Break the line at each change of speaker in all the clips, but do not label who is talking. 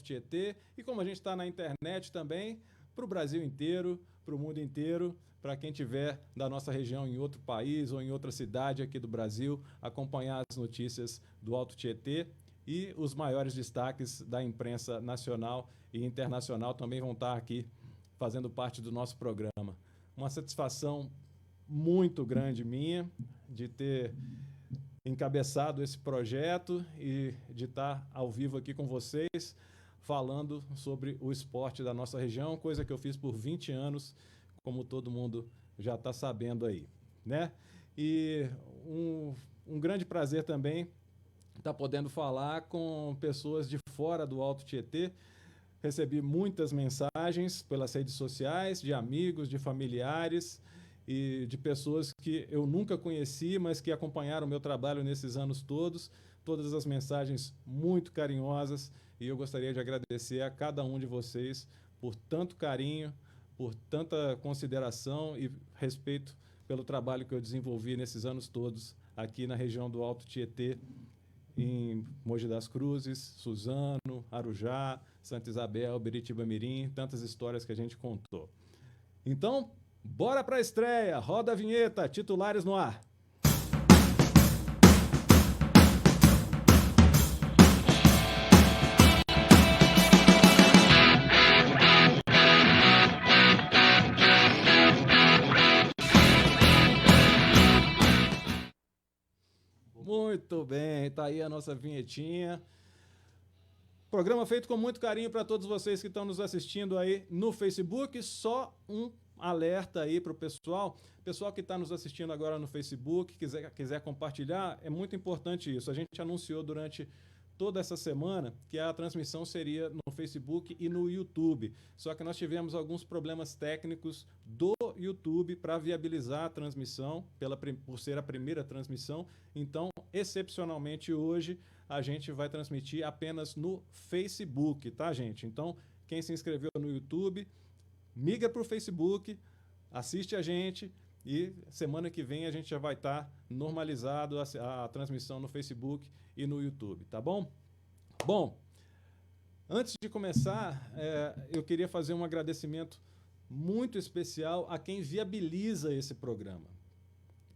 Tietê, e como a gente está na internet também, para o Brasil inteiro, para o mundo inteiro, para quem tiver da nossa região em outro país ou em outra cidade aqui do Brasil, acompanhar as notícias do Alto Tietê, e os maiores destaques da imprensa nacional e internacional também vão estar aqui fazendo parte do nosso programa. Uma satisfação muito grande minha de ter encabeçado esse projeto e de estar ao vivo aqui com vocês, falando sobre o esporte da nossa região, coisa que eu fiz por 20 anos, como todo mundo já está sabendo aí, né? E um grande prazer também estar podendo falar com pessoas de fora do Alto Tietê. Recebi muitas mensagens pelas redes sociais, de amigos, de familiares e de pessoas que eu nunca conheci, mas que acompanharam o meu trabalho nesses anos todos. Todas as mensagens muito carinhosas, e eu gostaria de agradecer a cada um de vocês por tanto carinho, por tanta consideração e respeito pelo trabalho que eu desenvolvi nesses anos todos aqui na região do Alto Tietê, em Mogi das Cruzes, Suzano, Arujá, Santa Isabel, Biritiba-Mirim, tantas histórias que a gente contou. Então, bora para a estreia, roda a vinheta, titulares no ar. Muito bem, tá aí a nossa vinhetinha. Programa feito com muito carinho para todos vocês que estão nos assistindo aí no Facebook. Só um alerta aí para o pessoal que está nos assistindo agora no Facebook, quiser compartilhar, é muito importante isso. A gente anunciou durante toda essa semana que a transmissão seria no Facebook e no YouTube. Só que nós tivemos alguns problemas técnicos do YouTube para viabilizar a transmissão, por ser a primeira transmissão. Então, excepcionalmente hoje, a gente vai transmitir apenas no Facebook, tá, gente? Então, quem se inscreveu no YouTube, migra para o Facebook, assiste a gente, e semana que vem a gente já vai estar normalizado a transmissão no Facebook e no YouTube, tá bom? Bom, antes de começar, eu queria fazer um agradecimento muito especial a quem viabiliza esse programa.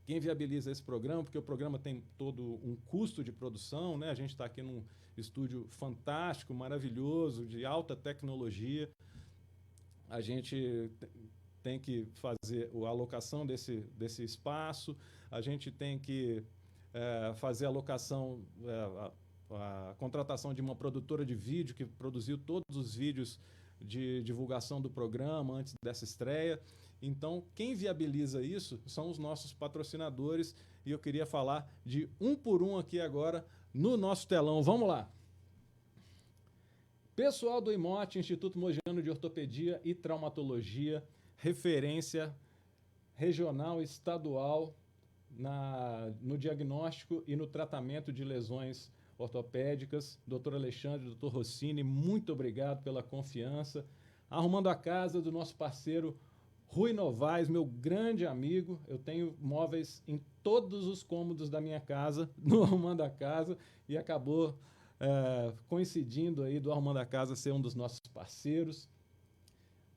Quem viabiliza esse programa, porque o programa tem todo um custo de produção, né? A gente está aqui num estúdio fantástico, maravilhoso, de alta tecnologia. A gente tem que fazer a alocação desse espaço, a gente tem que fazer a alocação, a contratação de uma produtora de vídeo que produziu todos os vídeos de divulgação do programa antes dessa estreia. Então, quem viabiliza isso são os nossos patrocinadores, e eu queria falar de um por um aqui agora no nosso telão. Vamos lá! Pessoal do IMOT, Instituto Mogiano de Ortopedia e Traumatologia, referência regional e estadual no diagnóstico e no tratamento de lesões ortopédicas. Dr. Alexandre, Dr. Rossini, muito obrigado pela confiança. Arrumando a casa do nosso parceiro Rui Novaes, meu grande amigo. Eu tenho móveis em todos os cômodos da minha casa, no Arrumando a Casa, e acabou coincidindo aí do Arrumando a Casa ser um dos nossos parceiros.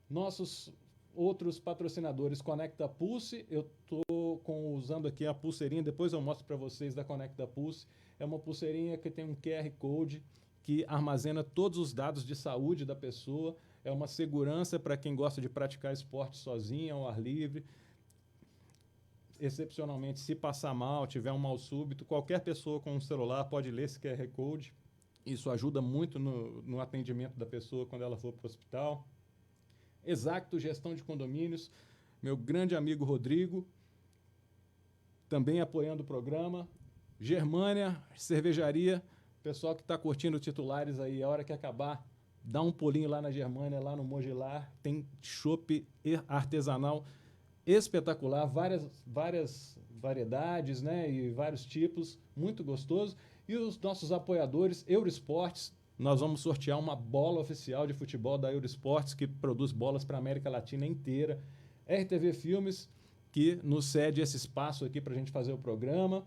Nossos outros patrocinadores, Conecta Pulse, eu estou usando aqui a pulseirinha, depois eu mostro para vocês da Conecta Pulse. É uma pulseirinha que tem um QR Code que armazena todos os dados de saúde da pessoa. É uma segurança para quem gosta de praticar esporte sozinho, ao ar livre. Excepcionalmente, se passar mal, tiver um mal súbito, qualquer pessoa com um celular pode ler esse QR Code. Isso ajuda muito no atendimento da pessoa quando ela for para o hospital. Exacto Gestão de Condomínios, meu grande amigo Rodrigo, também apoiando o programa. Germânia, cervejaria, pessoal que está curtindo titulares aí, a hora que acabar, dá um pulinho lá na Germânia, lá no Mogilar, tem chopp artesanal espetacular, várias variedades, né, e vários tipos, muito gostoso. E os nossos apoiadores, Euroesportes, nós vamos sortear uma bola oficial de futebol da Euroesportes, que produz bolas para a América Latina inteira. RTV Filmes, que nos cede esse espaço aqui para a gente fazer o programa.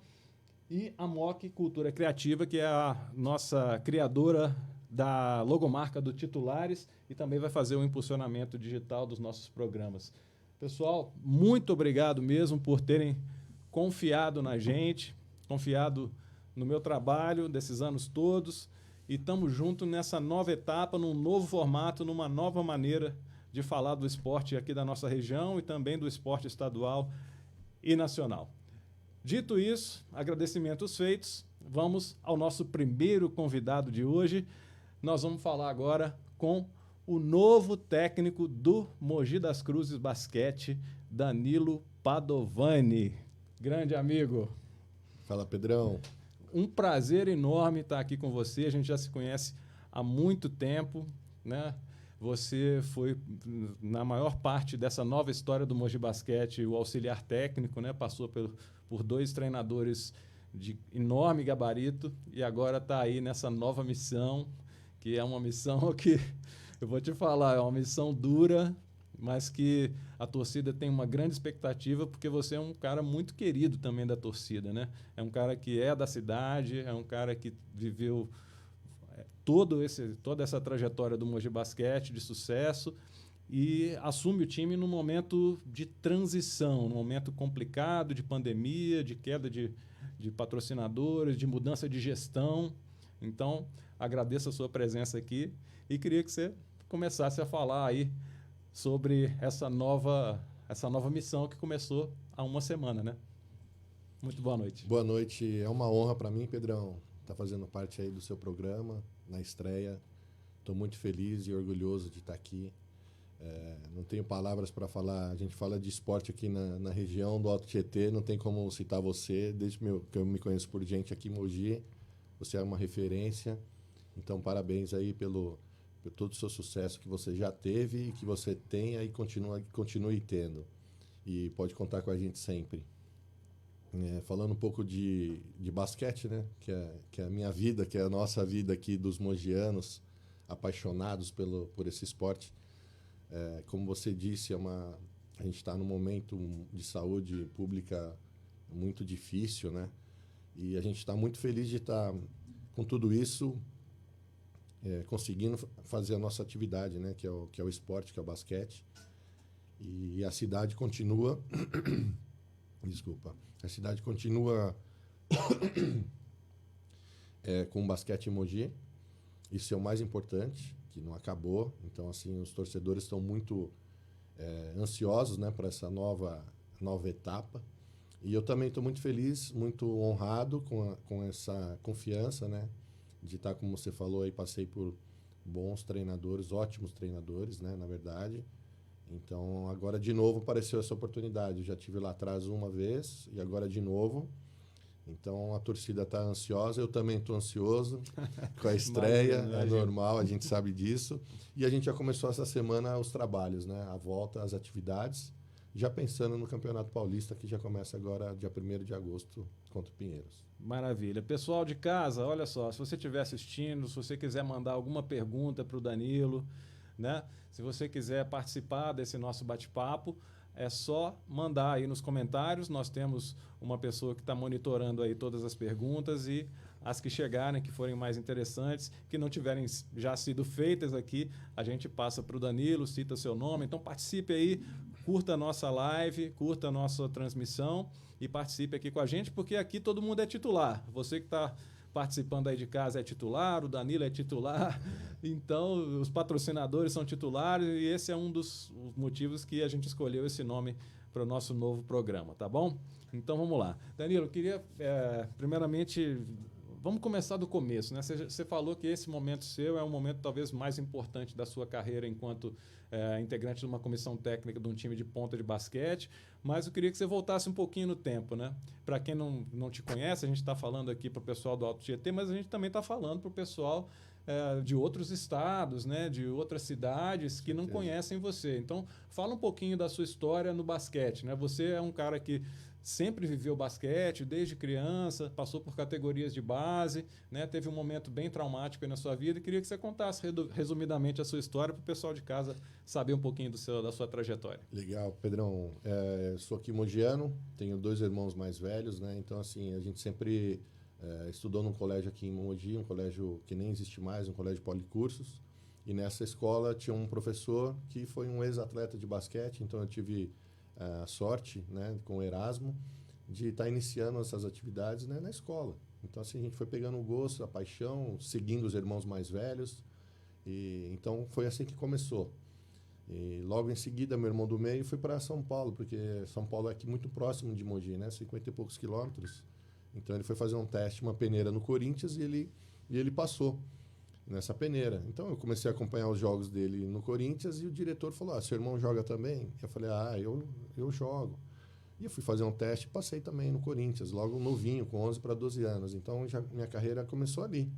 E a MOC Cultura Criativa, que é a nossa criadora da logomarca do Titulares e também vai fazer o impulsionamento digital dos nossos programas. Pessoal, muito obrigado mesmo por terem confiado na gente, confiado no meu trabalho desses anos todos, e estamos juntos nessa nova etapa, num novo formato, numa nova maneira de falar do esporte aqui da nossa região e também do esporte estadual e nacional. Dito isso, agradecimentos feitos, vamos ao nosso primeiro convidado de hoje. Nós vamos falar agora com o novo técnico do Mogi das Cruzes Basquete, Danilo Padovani. Grande amigo.
Fala, Pedrão.
Um prazer enorme estar aqui com você. A gente já se conhece há muito tempo, né? Você foi, na maior parte dessa nova história do Mogi Basquete, o auxiliar técnico, né? Passou por 2 treinadores de enorme gabarito e agora está aí nessa nova missão, que é uma missão que, eu vou te falar, é uma missão dura, mas que a torcida tem uma grande expectativa, porque você é um cara muito querido também da torcida, né? É um cara que é da cidade, é um cara que viveu toda essa trajetória do Mogi Basquete de sucesso e assume o time num momento de transição, num momento complicado de pandemia, de queda de patrocinadores, de mudança de gestão. Então, agradeço a sua presença aqui e queria que você começasse a falar aí sobre essa nova missão que começou há uma semana, né? Muito boa noite.
Boa noite. É uma honra para mim, Pedrão, estar fazendo parte aí do seu programa, na estreia. Estou muito feliz e orgulhoso de estar aqui. Não tenho palavras para falar. A gente fala de esporte aqui na região do Alto Tietê, não tem como citar você. Desde que eu me conheço por gente aqui em Mogi, você é uma referência. Então, parabéns aí por todo o seu sucesso que você já teve e que você tenha e continue tendo. E pode contar com a gente sempre. Falando um pouco de basquete, né? Que é a minha vida, que é a nossa vida aqui dos mogianos, apaixonados por esse esporte. Como você disse, a gente está num momento de saúde pública muito difícil, né? E a gente está muito feliz de estar com tudo isso, conseguindo fazer a nossa atividade, né? Que é o esporte, que é o basquete. E a cidade continua... Desculpa. A cidade continua com o basquete em Mogi. Isso é o mais importante, que não acabou. Então, assim, os torcedores estão muito ansiosos, né, para essa nova etapa. E eu também estou muito feliz, muito honrado com essa confiança, né, de estar, como você falou aí, passei por bons treinadores, ótimos treinadores, né, na verdade. Então, agora de novo apareceu essa oportunidade. Eu já tive lá atrás uma vez e agora de novo. Então, a torcida está ansiosa, eu também estou ansioso com a estreia, é normal, a gente sabe disso. E a gente já começou essa semana os trabalhos, né? A volta às atividades, já pensando no Campeonato Paulista, que já começa agora, dia 1º de agosto, contra o Pinheiros.
Maravilha. Pessoal de casa, olha só, se você estiver assistindo, se você quiser mandar alguma pergunta para o Danilo, né? Se você quiser participar desse nosso bate-papo, é só mandar aí nos comentários. Nós temos uma pessoa que está monitorando aí todas as perguntas e as que chegarem, que forem mais interessantes, que não tiverem já sido feitas aqui, a gente passa para o Danilo, cita seu nome. Então participe aí, curta a nossa live, curta a nossa transmissão e participe aqui com a gente, porque aqui todo mundo é titular. Você que está participando aí de casa é titular, o Danilo é titular, então os patrocinadores são titulares e esse é um dos motivos que a gente escolheu esse nome para o nosso novo programa, tá bom? Então vamos lá. Danilo, eu queria, primeiramente, vamos começar do começo, né? Você falou que esse momento seu é um momento talvez mais importante da sua carreira enquanto integrante de uma comissão técnica de um time de ponta de basquete, mas eu queria que você voltasse um pouquinho no tempo, né? Para quem não te conhece, a gente está falando aqui para o pessoal do Alto Tietê, mas a gente também está falando para o pessoal de outros estados, né? De outras cidades que não conhecem você. Então, fala um pouquinho da sua história no basquete, né? Você é um cara que sempre viveu basquete, desde criança, passou por categorias de base, né? Teve um momento bem traumático aí na sua vida e queria que você contasse resumidamente a sua história para o pessoal de casa saber um pouquinho da sua trajetória.
Legal, Pedrão. Sou aqui mogiano, tenho 2 irmãos mais velhos, né? Então, assim, a gente sempre Estudou num colégio aqui em Mogi, um colégio que nem existe mais, um colégio policursos. E nessa escola tinha um professor que foi um ex-atleta de basquete, então eu tive a sorte, né, com o Erasmo, de estar iniciando essas atividades, né, na escola. Então, assim, a gente foi pegando o gosto, a paixão, seguindo os irmãos mais velhos. E então foi assim que começou. E logo em seguida, meu irmão do meio foi para São Paulo, porque São Paulo é aqui muito próximo de Mogi, né, 50 e poucos quilômetros. Então ele foi fazer um teste, uma peneira no Corinthians, e ele passou nessa peneira. Então eu comecei a acompanhar os jogos dele no Corinthians e o diretor falou: seu irmão joga também? Eu falei: eu jogo. E eu fui fazer um teste e passei também no Corinthians, logo novinho, com 11 para 12 anos. Então já minha carreira começou ali.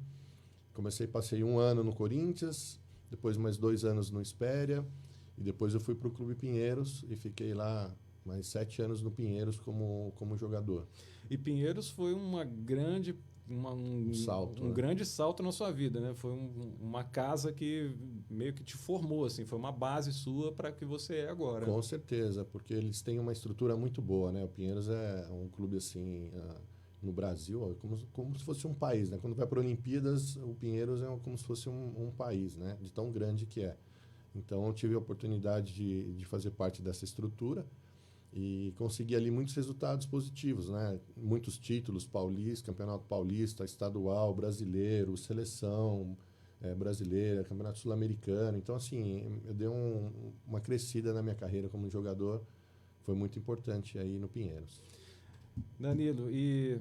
Passei um ano no Corinthians, depois mais 2 anos no Espéria, e depois eu fui para o Clube Pinheiros e fiquei lá mais 7 anos no Pinheiros como jogador.
E Pinheiros foi um
salto,
um
né?
grande salto na sua vida, né? Foi uma casa que meio que te formou, assim, foi uma base sua para que você é agora.
Com certeza, porque eles têm uma estrutura muito boa, né? O Pinheiros é um clube assim, no Brasil, como se fosse um país, né? Quando vai para Olimpíadas, o Pinheiros é como se fosse um país, né? De tão grande que é. Então eu tive a oportunidade de fazer parte dessa estrutura e consegui ali muitos resultados positivos, né? Muitos títulos paulista, Campeonato Paulista, estadual, brasileiro, seleção brasileira, Campeonato Sul-Americano. Então, assim, eu dei uma crescida na minha carreira como jogador, foi muito importante aí no Pinheiros.
Danilo, e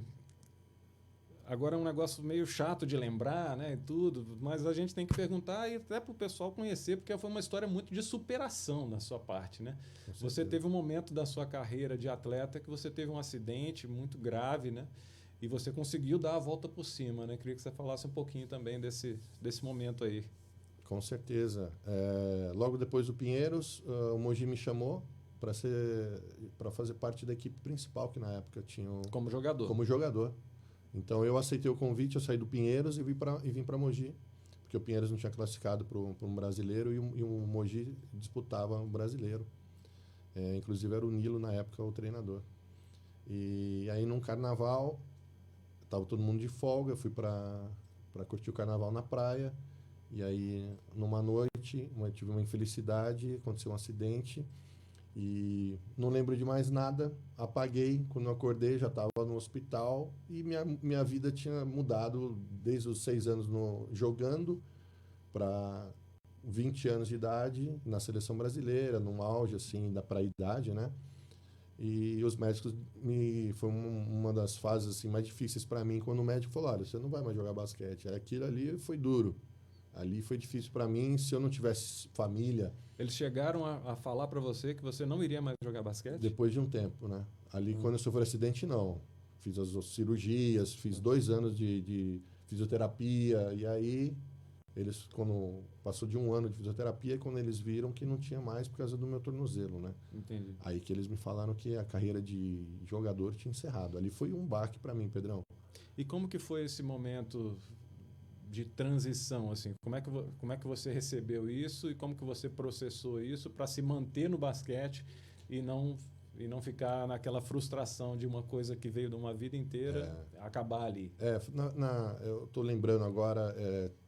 agora é um negócio meio chato de lembrar, né, e tudo, mas a gente tem que perguntar e até para o pessoal conhecer, porque foi uma história muito de superação da sua parte, né? Você teve um momento da sua carreira de atleta que você teve um acidente muito grave, né? E você conseguiu dar a volta por cima, né? Queria que você falasse um pouquinho também desse momento aí.
Com certeza. Logo depois do Pinheiros, o Mogi me chamou para fazer parte da equipe principal, que na época tinha...
Como jogador.
Como jogador. Então eu aceitei o convite, eu saí do Pinheiros e vim para Mogi, porque o Pinheiros não tinha classificado para um brasileiro e o Mogi disputava um brasileiro. Inclusive era o Nilo na época o treinador. E aí num carnaval, estava todo mundo de folga, eu fui para curtir o carnaval na praia, e aí numa noite tive uma infelicidade, aconteceu um acidente e não lembro de mais nada, apaguei. Quando eu acordei já estava no hospital e minha vida tinha mudado desde os 6 anos jogando para 20 anos de idade na seleção brasileira, num auge assim da praia-idade, né? E os médicos foi uma das fases assim mais difíceis para mim, quando o médico falou: olha, você não vai mais jogar basquete. Aquilo ali foi duro. Ali foi difícil para mim. Se eu não tivesse família...
Eles chegaram a falar para você que você não iria mais jogar basquete?
Depois de um tempo, né? Ali, quando eu sofri acidente, não. Fiz as cirurgias, fiz 2 anos de fisioterapia. E aí, eles, quando passou de 1 ano de fisioterapia, quando eles viram que não tinha mais por causa do meu tornozelo, né?
Entendi.
Aí que eles me falaram que a carreira de jogador tinha encerrado. Ali foi um baque para mim, Pedrão.
E como que foi esse momento de transição, assim? Como é que você recebeu isso e como que você processou isso para se manter no basquete e não ficar naquela frustração de uma coisa que veio de uma vida inteira acabar ali?
Eu tô lembrando agora,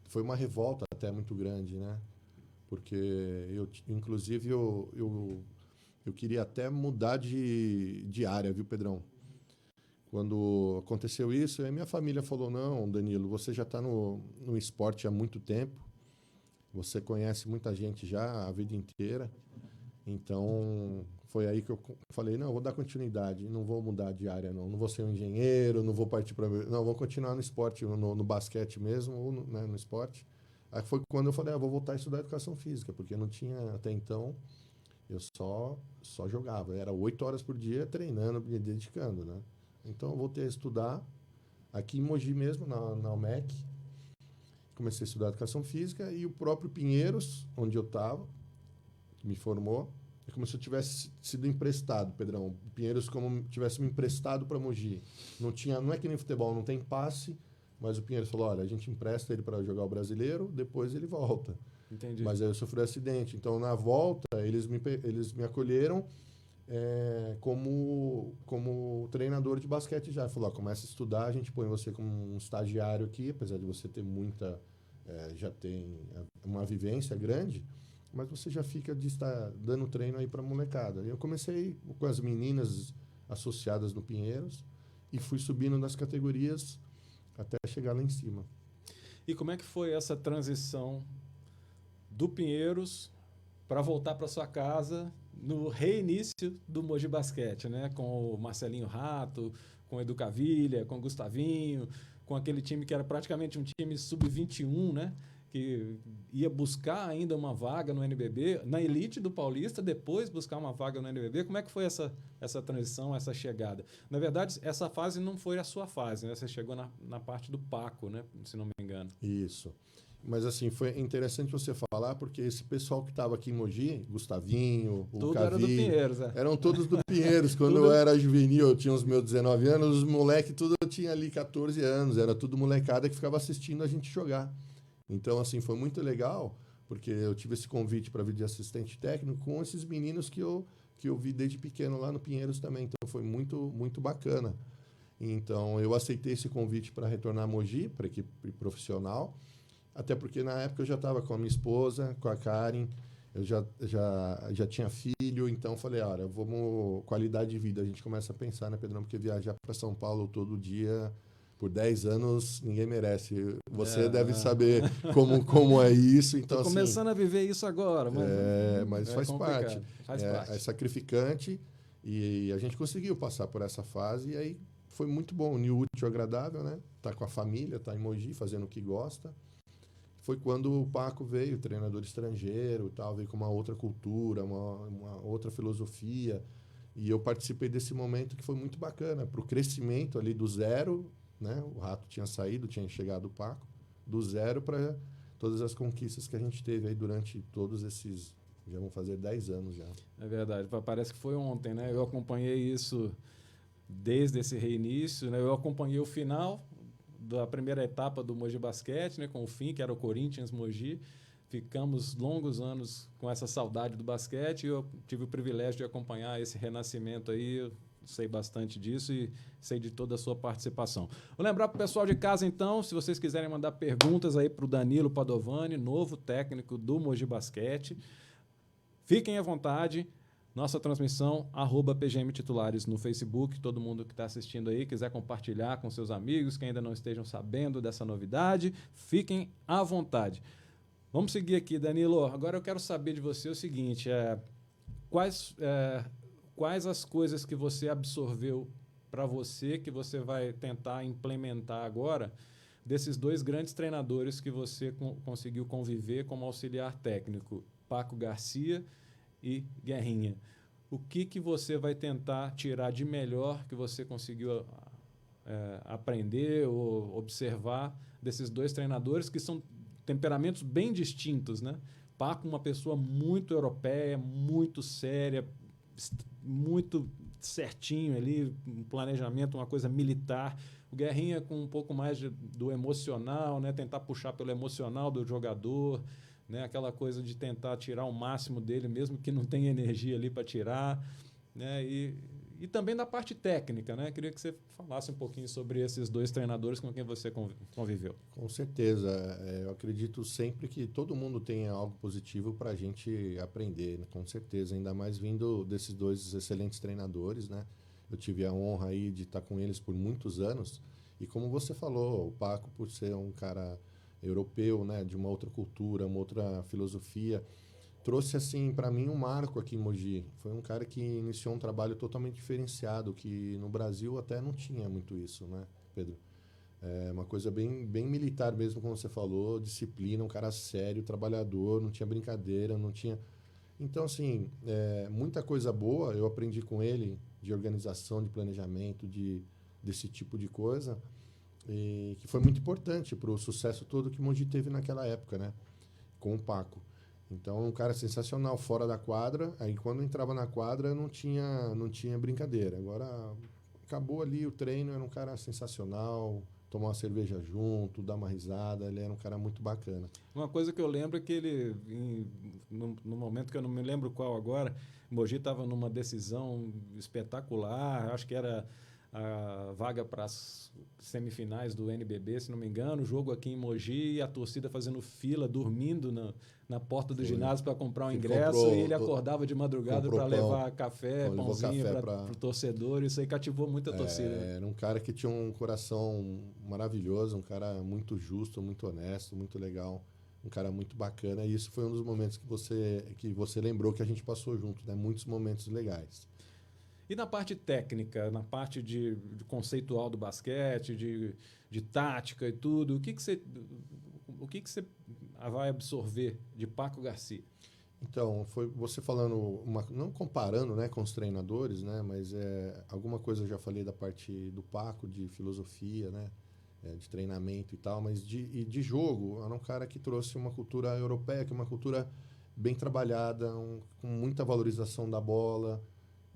foi uma revolta até muito grande, né? Porque inclusive eu queria até mudar de área, viu, Pedrão? Quando aconteceu isso, aí minha família falou: não, Danilo, você já está no esporte há muito tempo, você conhece muita gente já a vida inteira, então foi aí que eu falei: não, eu vou dar continuidade, não vou mudar de área, não vou ser um engenheiro, não vou partir para... Não, vou continuar no esporte, no basquete mesmo, ou no esporte. Aí foi quando eu falei: vou voltar a estudar educação física, porque eu não tinha, até então, eu só jogava, era 8 horas por dia treinando, me dedicando, né? Então, eu voltei a estudar aqui em Mogi mesmo, na UMEC. Comecei a estudar educação física e o próprio Pinheiros, onde eu estava, me formou, é como se eu tivesse sido emprestado, Pedrão. O Pinheiros como tivesse me emprestado para Mogi. Não é que nem futebol, não tem passe, mas o Pinheiros falou: olha, a gente empresta ele para jogar o brasileiro, depois ele volta.
Entendi.
Mas aí eu sofri um acidente. Então, na volta, eles me acolheram como treinador de basquete já. Falou, começa a estudar, a gente põe você como um estagiário aqui, apesar de você ter já tem uma vivência grande, mas você já fica de estar dando treino aí para molecada. Eu comecei com as meninas associadas no Pinheiros e fui subindo nas categorias até chegar lá em cima.
E como é que foi essa transição do Pinheiros para voltar para sua casa no reinício do Mogi Basquete, né? Com o Marcelinho Rato, com o Edu Cavilha, com o Gustavinho, com aquele time que era praticamente um time sub-21, né? Que ia buscar ainda uma vaga no NBB, na elite do Paulista, depois buscar uma vaga no NBB. Como é que foi essa transição, essa chegada? Na verdade, essa fase não foi a sua fase, né? Você chegou na parte do Paco, né? Se não me engano.
Isso. Mas, assim, foi interessante você falar, porque esse pessoal que estava aqui em Mogi, Gustavinho, o
Tudo
Cavi,
era do Pinheiros,
eram todos do Pinheiros. Quando eu era juvenil, eu tinha os meus 19 anos, os moleques tudo eu tinha ali 14 anos, era tudo molecada que ficava assistindo a gente jogar. Então, assim, foi muito legal, porque eu tive esse convite para vir de assistente técnico com esses meninos que eu vi desde pequeno lá no Pinheiros também. Então, foi muito, muito bacana. Então, eu aceitei esse convite para retornar a Mogi, para a equipe profissional, até porque na época eu já estava com a minha esposa, com a Karen, eu já tinha filho, então falei, olha, vamos, qualidade de vida, a gente começa a pensar, né, Pedrão, porque viajar para São Paulo todo dia, por 10 anos, ninguém merece. Você deve saber como é isso. Então,
tô começando a viver isso agora,
mas faz parte.
Faz parte.
É sacrificante e a gente conseguiu passar por essa fase e aí foi muito bom, unir o útil ao agradável, né? Tá com a família, tá em Mogi, fazendo o que gosta. Foi quando o Paco veio, treinador estrangeiro, tal, veio com uma outra cultura, uma outra filosofia. E eu participei desse momento que foi muito bacana, para o crescimento ali do zero, né? O Rato tinha saído, tinha chegado o Paco, do zero para todas as conquistas que a gente teve aí durante todos esses, já vão fazer 10 anos já.
É verdade, parece que foi ontem, né? Eu acompanhei isso desde esse reinício, né? Eu acompanhei o final da primeira etapa do Mogi Basquete, né, com o fim, que era o Corinthians Mogi. Ficamos longos anos com essa saudade do basquete e eu tive o privilégio de acompanhar esse renascimento aí. Eu sei bastante disso e sei de toda a sua participação. Vou lembrar para o pessoal de casa, então, se vocês quiserem mandar perguntas aí para o Danilo Padovani, novo técnico do Mogi Basquete, fiquem à vontade. Nossa transmissão, @PGM Titulares no Facebook. Todo mundo que está assistindo aí, quiser compartilhar com seus amigos que ainda não estejam sabendo dessa novidade, fiquem à vontade. Vamos seguir aqui, Danilo. Agora eu quero saber de você o seguinte, quais as coisas que você absorveu para você, que você vai tentar implementar agora, desses dois grandes treinadores que você conseguiu conviver como auxiliar técnico, Paco Garcia e Guerrinha. O que você vai tentar tirar de melhor que você conseguiu aprender ou observar desses dois treinadores que são temperamentos bem distintos, né? Paco, uma pessoa muito europeia, muito séria, muito certinho ali, um planejamento, uma coisa militar. O Guerrinha com um pouco mais do emocional, né? Tentar puxar pelo emocional do jogador, né? Aquela coisa de tentar tirar o máximo dele, mesmo que não tenha energia ali para tirar, né? E também da parte técnica, né? Queria que você falasse um pouquinho sobre esses dois treinadores com quem você conviveu.
Com certeza. Eu acredito sempre que todo mundo tem algo positivo para a gente aprender, né? Com certeza. Ainda mais vindo desses dois excelentes treinadores, né? Eu tive a honra aí de estar com eles por muitos anos. E como você falou, o Paco, por ser um cara europeu, né? De uma outra cultura, uma outra filosofia, trouxe, assim, para mim, um marco aqui em Mogi. Foi um cara que iniciou um trabalho totalmente diferenciado, que no Brasil até não tinha muito isso, né, Pedro? É uma coisa bem militar mesmo, como você falou, disciplina, um cara sério, trabalhador, não tinha brincadeira, não tinha... Então, assim, muita coisa boa eu aprendi com ele, de organização, de planejamento, desse tipo de coisa, e que foi muito importante para o sucesso todo que Mogi teve naquela época, né, com o Paco. Então, um cara sensacional fora da quadra. Aí, quando entrava na quadra, não tinha brincadeira. Agora, acabou ali o treino, era um cara sensacional, tomar uma cerveja junto, dar uma risada. Ele era um cara muito bacana.
Uma coisa que eu lembro é que ele, no momento que eu não me lembro qual agora, Mogi estava numa decisão espetacular, acho que era a vaga para as semifinais do NBB, se não me engano, jogo aqui em Mogi e a torcida fazendo fila, dormindo na porta do ginásio para comprar um ingresso, e ele acordava de madrugada para levar café, pãozinho para o torcedor. Isso aí cativou muita torcida.
Era um cara que tinha um coração maravilhoso, um cara muito justo, muito honesto, muito legal, um cara muito bacana, e isso foi um dos momentos que você lembrou que a gente passou junto, né? Muitos momentos legais.
E na parte técnica, na parte de conceitual do basquete, de tática e tudo, o que você vai absorver de Paco Garcia?
Então, foi você falando, não comparando, né, com os treinadores, né, mas alguma coisa eu já falei da parte do Paco, de filosofia, né, de treinamento e tal, mas de jogo, era um cara que trouxe uma cultura europeia, que é uma cultura bem trabalhada, com muita valorização da bola.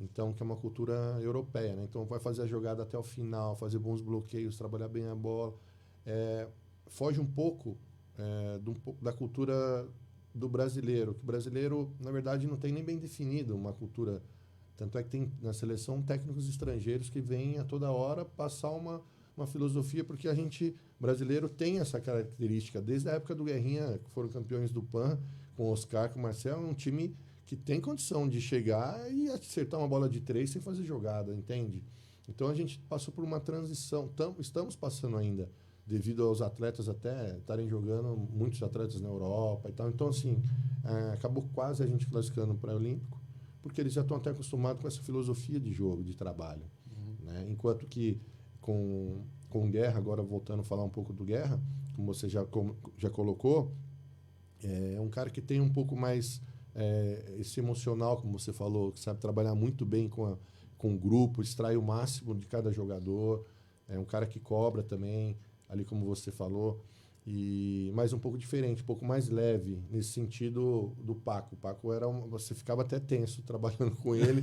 Então, que é uma cultura europeia, né? Então, vai fazer a jogada até o final, fazer bons bloqueios, trabalhar bem a bola. Foge um pouco da cultura do brasileiro, que o brasileiro, na verdade, não tem nem bem definido uma cultura. Tanto é que tem na seleção técnicos estrangeiros que vêm a toda hora passar uma filosofia, porque a gente, brasileiro, tem essa característica. Desde a época do Guerrinha, que foram campeões do PAN, com o Oscar, com o Marcel, é um time que tem condição de chegar e acertar uma bola de 3 sem fazer jogada, entende? Então a gente passou por uma transição, estamos passando ainda, devido aos atletas até estarem jogando, muitos atletas na Europa e tal. Então, assim, acabou quase a gente classificando para o Olímpico, porque eles já estão até acostumados com essa filosofia de jogo, de trabalho. Né? Enquanto que com Guerra, agora voltando a falar um pouco do Guerra, como você já colocou, é um cara que tem um pouco mais esse emocional, como você falou, que sabe trabalhar muito bem com o grupo, extrai o máximo de cada jogador. É um cara que cobra também, ali como você falou, mas um pouco diferente, um pouco mais leve, nesse sentido do Paco. O Paco você ficava até tenso trabalhando com ele,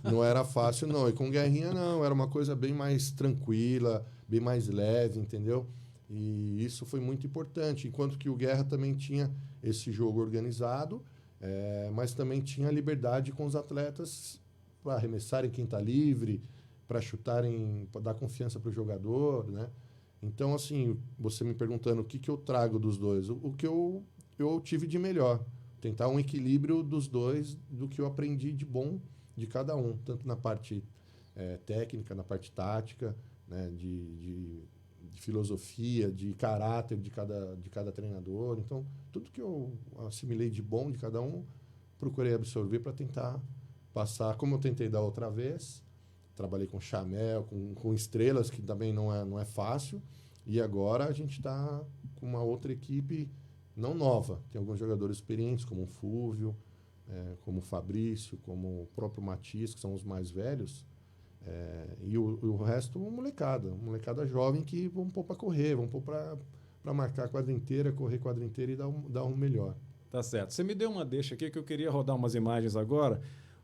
não era fácil não. E com o Guerrinha não, era uma coisa bem mais tranquila, bem mais leve, entendeu? E isso foi muito importante, enquanto que o Guerra também tinha esse jogo organizado, mas também tinha liberdade com os atletas para arremessarem quem está livre, para chutarem, para dar confiança para o jogador, né? Então, assim, você me perguntando o que eu trago dos dois, o que eu tive de melhor, tentar um equilíbrio dos dois, do que eu aprendi de bom de cada um, tanto na parte técnica, na parte tática, né, de filosofia, de caráter de cada treinador. Então, tudo que eu assimilei de bom de cada um, procurei absorver para tentar passar, como eu tentei da outra vez. Trabalhei com Chamel, com Estrelas, que também não é fácil. E agora a gente está com uma outra equipe não nova. Tem alguns jogadores experientes, como o Fúvio, como o Fabrício, como o próprio Matias, que são os mais velhos. E o resto, molecada jovem que vão pôr para correr, vão pôr para marcar a quadra inteira, correr a quadra inteira e dar um melhor.
Tá certo. Você me deu uma deixa aqui que eu queria rodar umas imagens agora.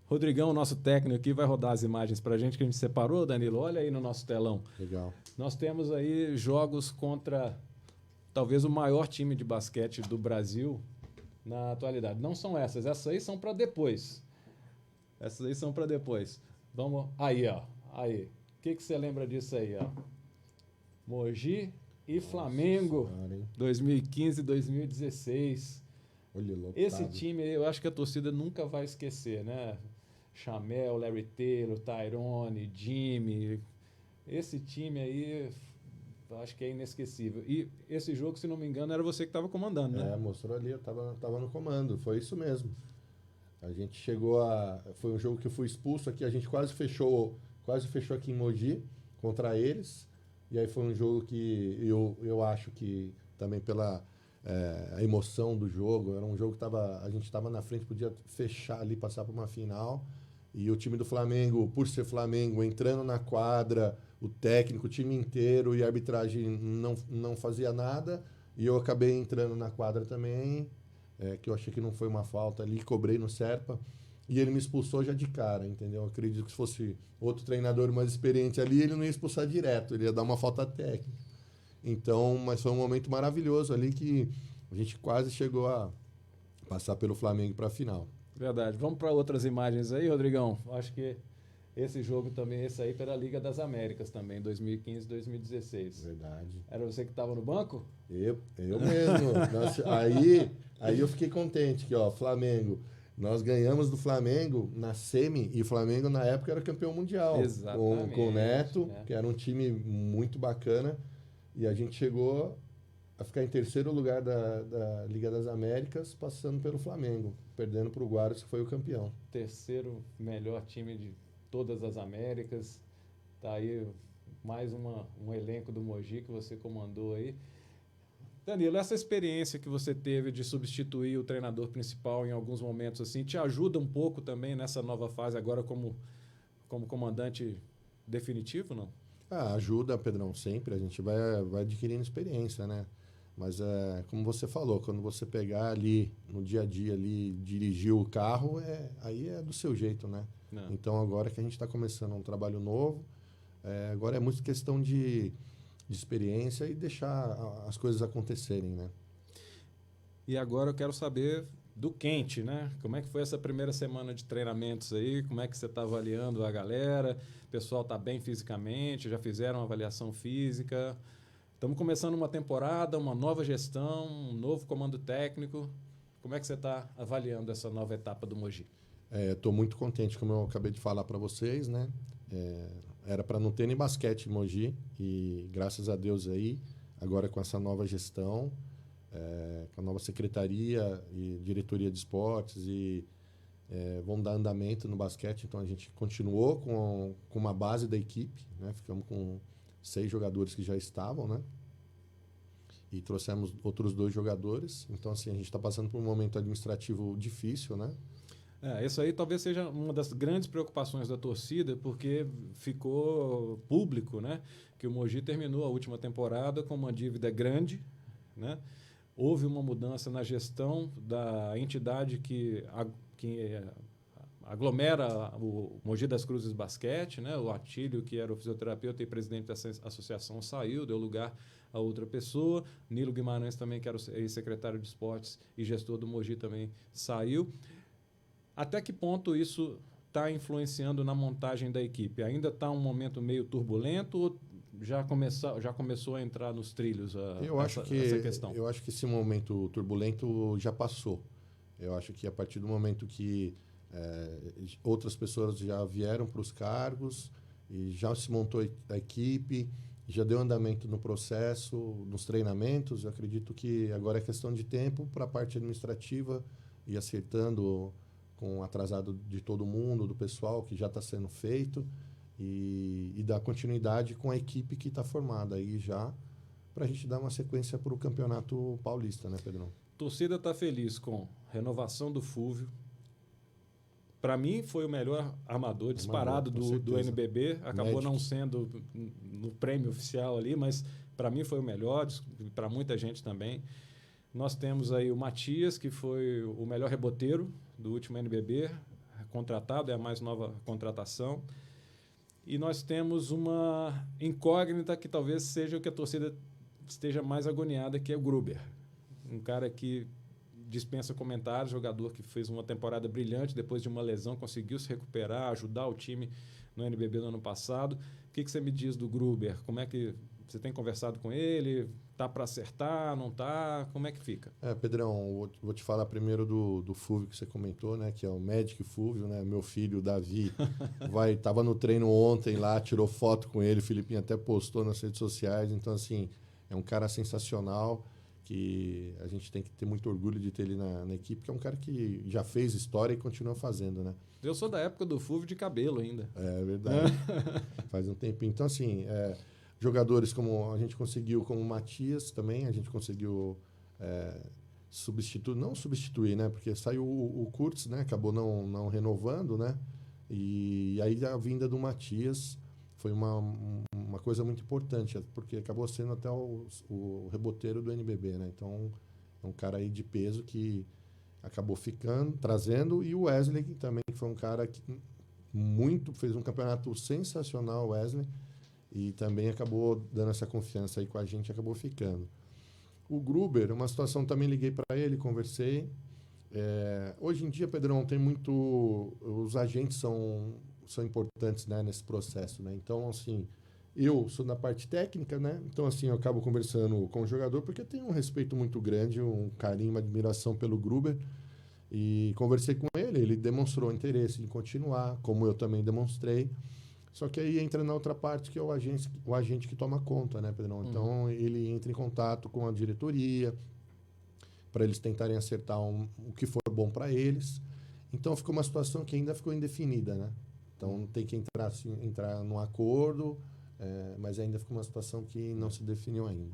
Rodrigão, nosso técnico aqui, vai rodar as imagens para a gente que a gente separou, Danilo. Olha aí no nosso telão.
Legal.
Nós temos aí jogos contra talvez o maior time de basquete do Brasil na atualidade. Não são essas aí são para depois. Essas aí são para depois. Vamos aí, ó. Aí. O que você lembra disso aí, ó? Mogi e Flamengo, 2015 e 2016.
Olha, lotado.
Esse time aí, eu acho que a torcida nunca vai esquecer, né? Chamel, Larry Taylor, Tyrone, Jimmy. Esse time aí, acho que é inesquecível. E esse jogo, se não me engano, era você que estava comandando, né?
Mostrou ali, eu tava no comando. Foi isso mesmo. A gente foi um jogo que eu fui expulso aqui, a gente quase fechou aqui em Mogi contra eles. E aí foi um jogo que eu acho que também pela a emoção do jogo, era um jogo que a gente estava na frente, podia fechar ali, passar para uma final. E o time do Flamengo, por ser Flamengo, entrando na quadra, o técnico, o time inteiro e a arbitragem não fazia nada. E eu acabei entrando na quadra também, que eu achei que não foi uma falta ali, cobrei no Serpa. E ele me expulsou já de cara, entendeu? Eu acredito que se fosse outro treinador mais experiente ali, ele não ia expulsar direto, ele ia dar uma falta técnica. Então, mas foi um momento maravilhoso ali que a gente quase chegou a passar pelo Flamengo para a final.
Verdade. Vamos para outras imagens aí, Rodrigão. Acho que esse jogo também, esse aí pela Liga das Américas também, 2015, 2016.
Verdade.
Era você que estava no banco?
Eu mesmo. Nossa, aí eu fiquei contente que, ó, Flamengo. Nós ganhamos do Flamengo na semi, e o Flamengo na época era campeão mundial.
Exatamente,
Com o Neto,
né?
que era um time muito bacana. E a gente chegou a ficar em terceiro lugar da Liga das Américas, passando pelo Flamengo, perdendo para o Guarani, que foi o campeão.
Terceiro melhor time de todas as Américas. Tá aí mais um elenco do Mogi que você comandou aí. Danilo, essa experiência que você teve de substituir o treinador principal em alguns momentos assim, te ajuda um pouco também nessa nova fase agora como comandante definitivo, não?
Ajuda, Pedrão, sempre. A gente vai adquirindo experiência, né? Mas, como você falou, quando você pegar ali, no dia a dia, ali, dirigir o carro, aí é do seu jeito, né?
Não.
Então, agora que a gente está começando um trabalho novo, agora é muito questão de experiência e deixar as coisas acontecerem, né?
E agora eu quero saber do quente, né? Como é que foi essa primeira semana de treinamentos aí? Como é que você está avaliando a galera? O pessoal está bem fisicamente? Já fizeram uma avaliação física? Estamos começando uma temporada, uma nova gestão, um novo comando técnico. Como é que você está avaliando essa nova etapa do Mogi?
Estou muito contente, como eu acabei de falar para vocês, né? Era para não ter nem basquete em Mogi, e graças a Deus aí, agora com essa nova gestão, com a nova secretaria e diretoria de esportes, e vamos dar andamento no basquete. Então a gente continuou com uma base da equipe, né? Ficamos com 6 jogadores que já estavam, né? E trouxemos outros 2 jogadores. Então, assim, a gente está passando por um momento administrativo difícil, né?
Isso aí talvez seja uma das grandes preocupações da torcida, porque ficou público, né, que o Mogi terminou a última temporada com uma dívida grande, né? Houve uma mudança na gestão da entidade que aglomera o Mogi das Cruzes Basquete, né? O Atílio, que era o fisioterapeuta e presidente dessa associação, saiu, deu lugar a outra pessoa. Nilo Guimarães também, que era o ex-secretário de esportes e gestor do Mogi, também saiu. Até que ponto isso está influenciando na montagem da equipe? Ainda está um momento meio turbulento ou já começou a entrar nos trilhos essa questão?
Eu acho que esse momento turbulento já passou. Eu acho que a partir do momento que outras pessoas já vieram para os cargos e já se montou a equipe, já deu andamento no processo, nos treinamentos, eu acredito que agora é questão de tempo para a parte administrativa ir acertando com o atrasado de todo mundo, do pessoal que já está sendo feito, e dar continuidade com a equipe que está formada aí já, para a gente dar uma sequência para o Campeonato Paulista, né, Pedrão?
A torcida está feliz com renovação do Fúvio. Para mim, foi o melhor armador disparado do NBB. Acabou
Magic.
não sendo no prêmio oficial ali, mas para mim foi o melhor, para muita gente também. Nós temos aí o Matias, que foi o melhor reboteiro do último NBB, contratado, é a mais nova contratação. E nós temos uma incógnita que talvez seja o que a torcida esteja mais agoniada, que é o Gruber. Um cara que dispensa comentários, jogador que fez uma temporada brilhante, depois de uma lesão conseguiu se recuperar, ajudar o time no NBB no ano passado. O que você me diz do Gruber? Como é que você tem conversado com ele? Tá para acertar, não tá? Como é que fica?
Pedrão, vou te falar primeiro do Fúvio que você comentou, né? Que é o Magic Fúvio, né? Meu filho, Davi, tava no treino ontem lá, tirou foto com ele, o Filipinho até postou nas redes sociais. Então, assim, é um cara sensacional, que a gente tem que ter muito orgulho de ter ele na equipe, que é um cara que já fez história e continua fazendo, né?
Eu sou da época do Fúvio de cabelo ainda.
É verdade. Faz um tempinho. Então, assim, jogadores como a gente conseguiu, como o Matias também, a gente conseguiu não substituir, né? Porque saiu o Kurtz, né? Acabou não renovando, né? E aí a vinda do Matias foi uma coisa muito importante, porque acabou sendo até o reboteiro do NBB, né? Então, é um cara aí de peso que acabou trazendo, e o Wesley também, que foi um cara que fez um campeonato sensacional, o Wesley, e também acabou dando essa confiança aí com a gente, acabou ficando. O Gruber, uma situação também liguei para ele, conversei. Hoje em dia, Pedrão, tem muito. Os agentes são importantes, né, nesse processo, né? Então, assim, eu sou na parte técnica, né? Então, assim, eu acabo conversando com o jogador porque eu tenho um respeito muito grande, um carinho, uma admiração pelo Gruber. E conversei com ele, ele demonstrou interesse em continuar, como eu também demonstrei. Só que aí entra na outra parte que é o agente que toma conta, né, Pedrão? Então ele entra em contato com a diretoria para eles tentarem acertar o que for bom para eles. Então ficou uma situação que ainda ficou indefinida, né? Então tem que entrar num acordo, mas ainda ficou uma situação que não se definiu ainda.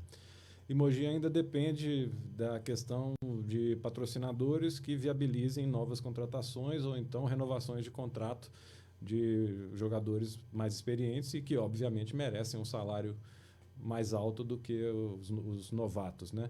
E Mogi ainda depende da questão de patrocinadores que viabilizem novas contratações ou então renovações de contrato de jogadores mais experientes e que, obviamente, merecem um salário mais alto do que os novatos, né?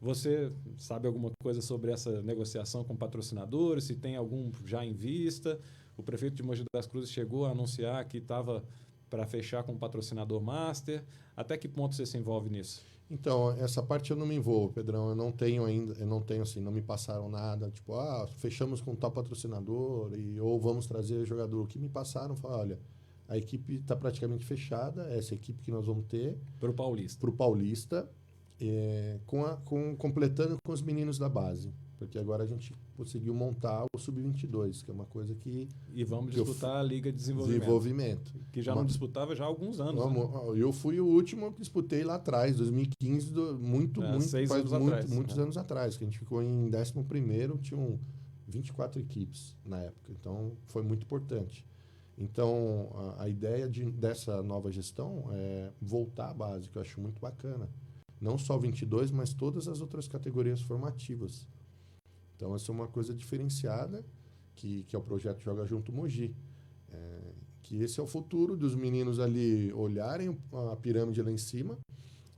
Você sabe alguma coisa sobre essa negociação com patrocinadores? Se tem algum já em vista? O prefeito de Mogi das Cruzes chegou a anunciar que estava para fechar com o patrocinador master. Até que ponto você se envolve nisso?
Então, essa parte eu não me envolvo, Pedrão. Eu não tenho ainda, eu não tenho assim, não me passaram nada, tipo, fechamos com tal patrocinador ou vamos trazer jogador. O que me passaram, falaram, olha, a equipe está praticamente fechada, essa equipe que nós vamos ter
Para o Paulista.
para o Paulista, completando com os meninos da base. Porque agora a gente conseguiu montar o Sub-22, que é uma coisa que...
E vamos disputar a Liga de
Desenvolvimento.
Que já não disputava já há alguns anos.
Eu fui o último que disputei lá atrás, 2015, muitos anos atrás, que a gente ficou em 11º, tinham 24 equipes na época. Então, foi muito importante. Então, a ideia dessa nova gestão é voltar à base, que eu acho muito bacana. Não só 22, mas todas as outras categorias formativas. Então, essa é uma coisa diferenciada, que é o projeto Joga Junto Mogi. Que esse é o futuro dos meninos ali olharem a pirâmide lá em cima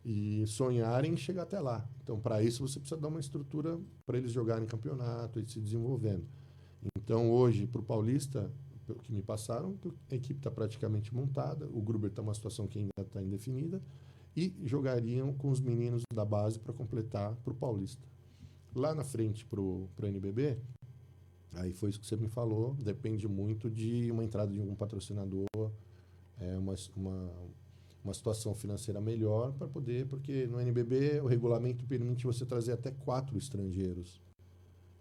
e sonharem em chegar até lá. Então, para isso, você precisa dar uma estrutura para eles jogarem campeonato e se desenvolvendo. Então, hoje, para o Paulista, o que me passaram, a equipe está praticamente montada, o Gruber está numa situação que ainda está indefinida, e jogariam com os meninos da base para completar para o Paulista. Lá na frente, para o NBB, aí foi isso que você me falou, depende muito de uma entrada de um patrocinador, uma situação financeira melhor para poder, porque no NBB o regulamento permite você trazer até 4 estrangeiros.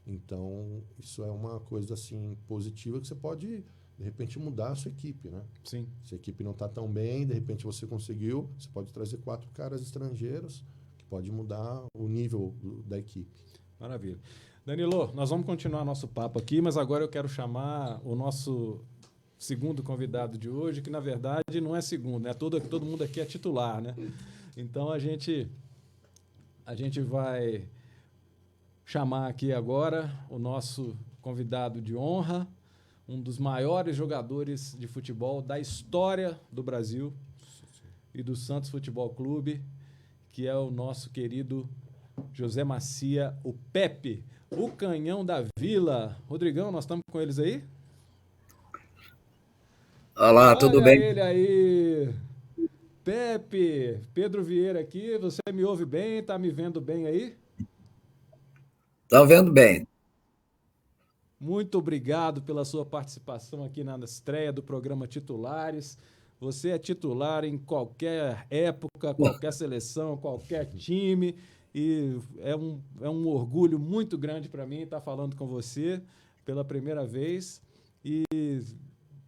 Então, isso é uma coisa assim positiva que você pode, de repente, mudar a sua equipe, né?
Sim.
Se a equipe não está tão bem, de repente você conseguiu, você pode trazer 4 caras estrangeiros, que pode mudar o nível da equipe.
Maravilha. Danilo, nós vamos continuar nosso papo aqui, mas agora eu quero chamar o nosso segundo convidado de hoje, que na verdade não é segundo, né? Todo mundo aqui é titular, né? Então a gente vai chamar aqui agora o nosso convidado de honra, um dos maiores jogadores de futebol da história do Brasil e do Santos Futebol Clube, que é o nosso querido José Macia, o Pepe, o Canhão da Vila. Rodrigão, nós estamos com eles aí?
Olá, tudo bem?
Olha ele aí. Pepe, Pedro Vieira aqui, você me ouve bem? Está me vendo bem aí?
Estão vendo bem.
Muito obrigado pela sua participação aqui na estreia do programa Titulares. Você é titular em qualquer época, qualquer seleção, qualquer time. E é um orgulho muito grande para mim estar falando com você pela primeira vez. E,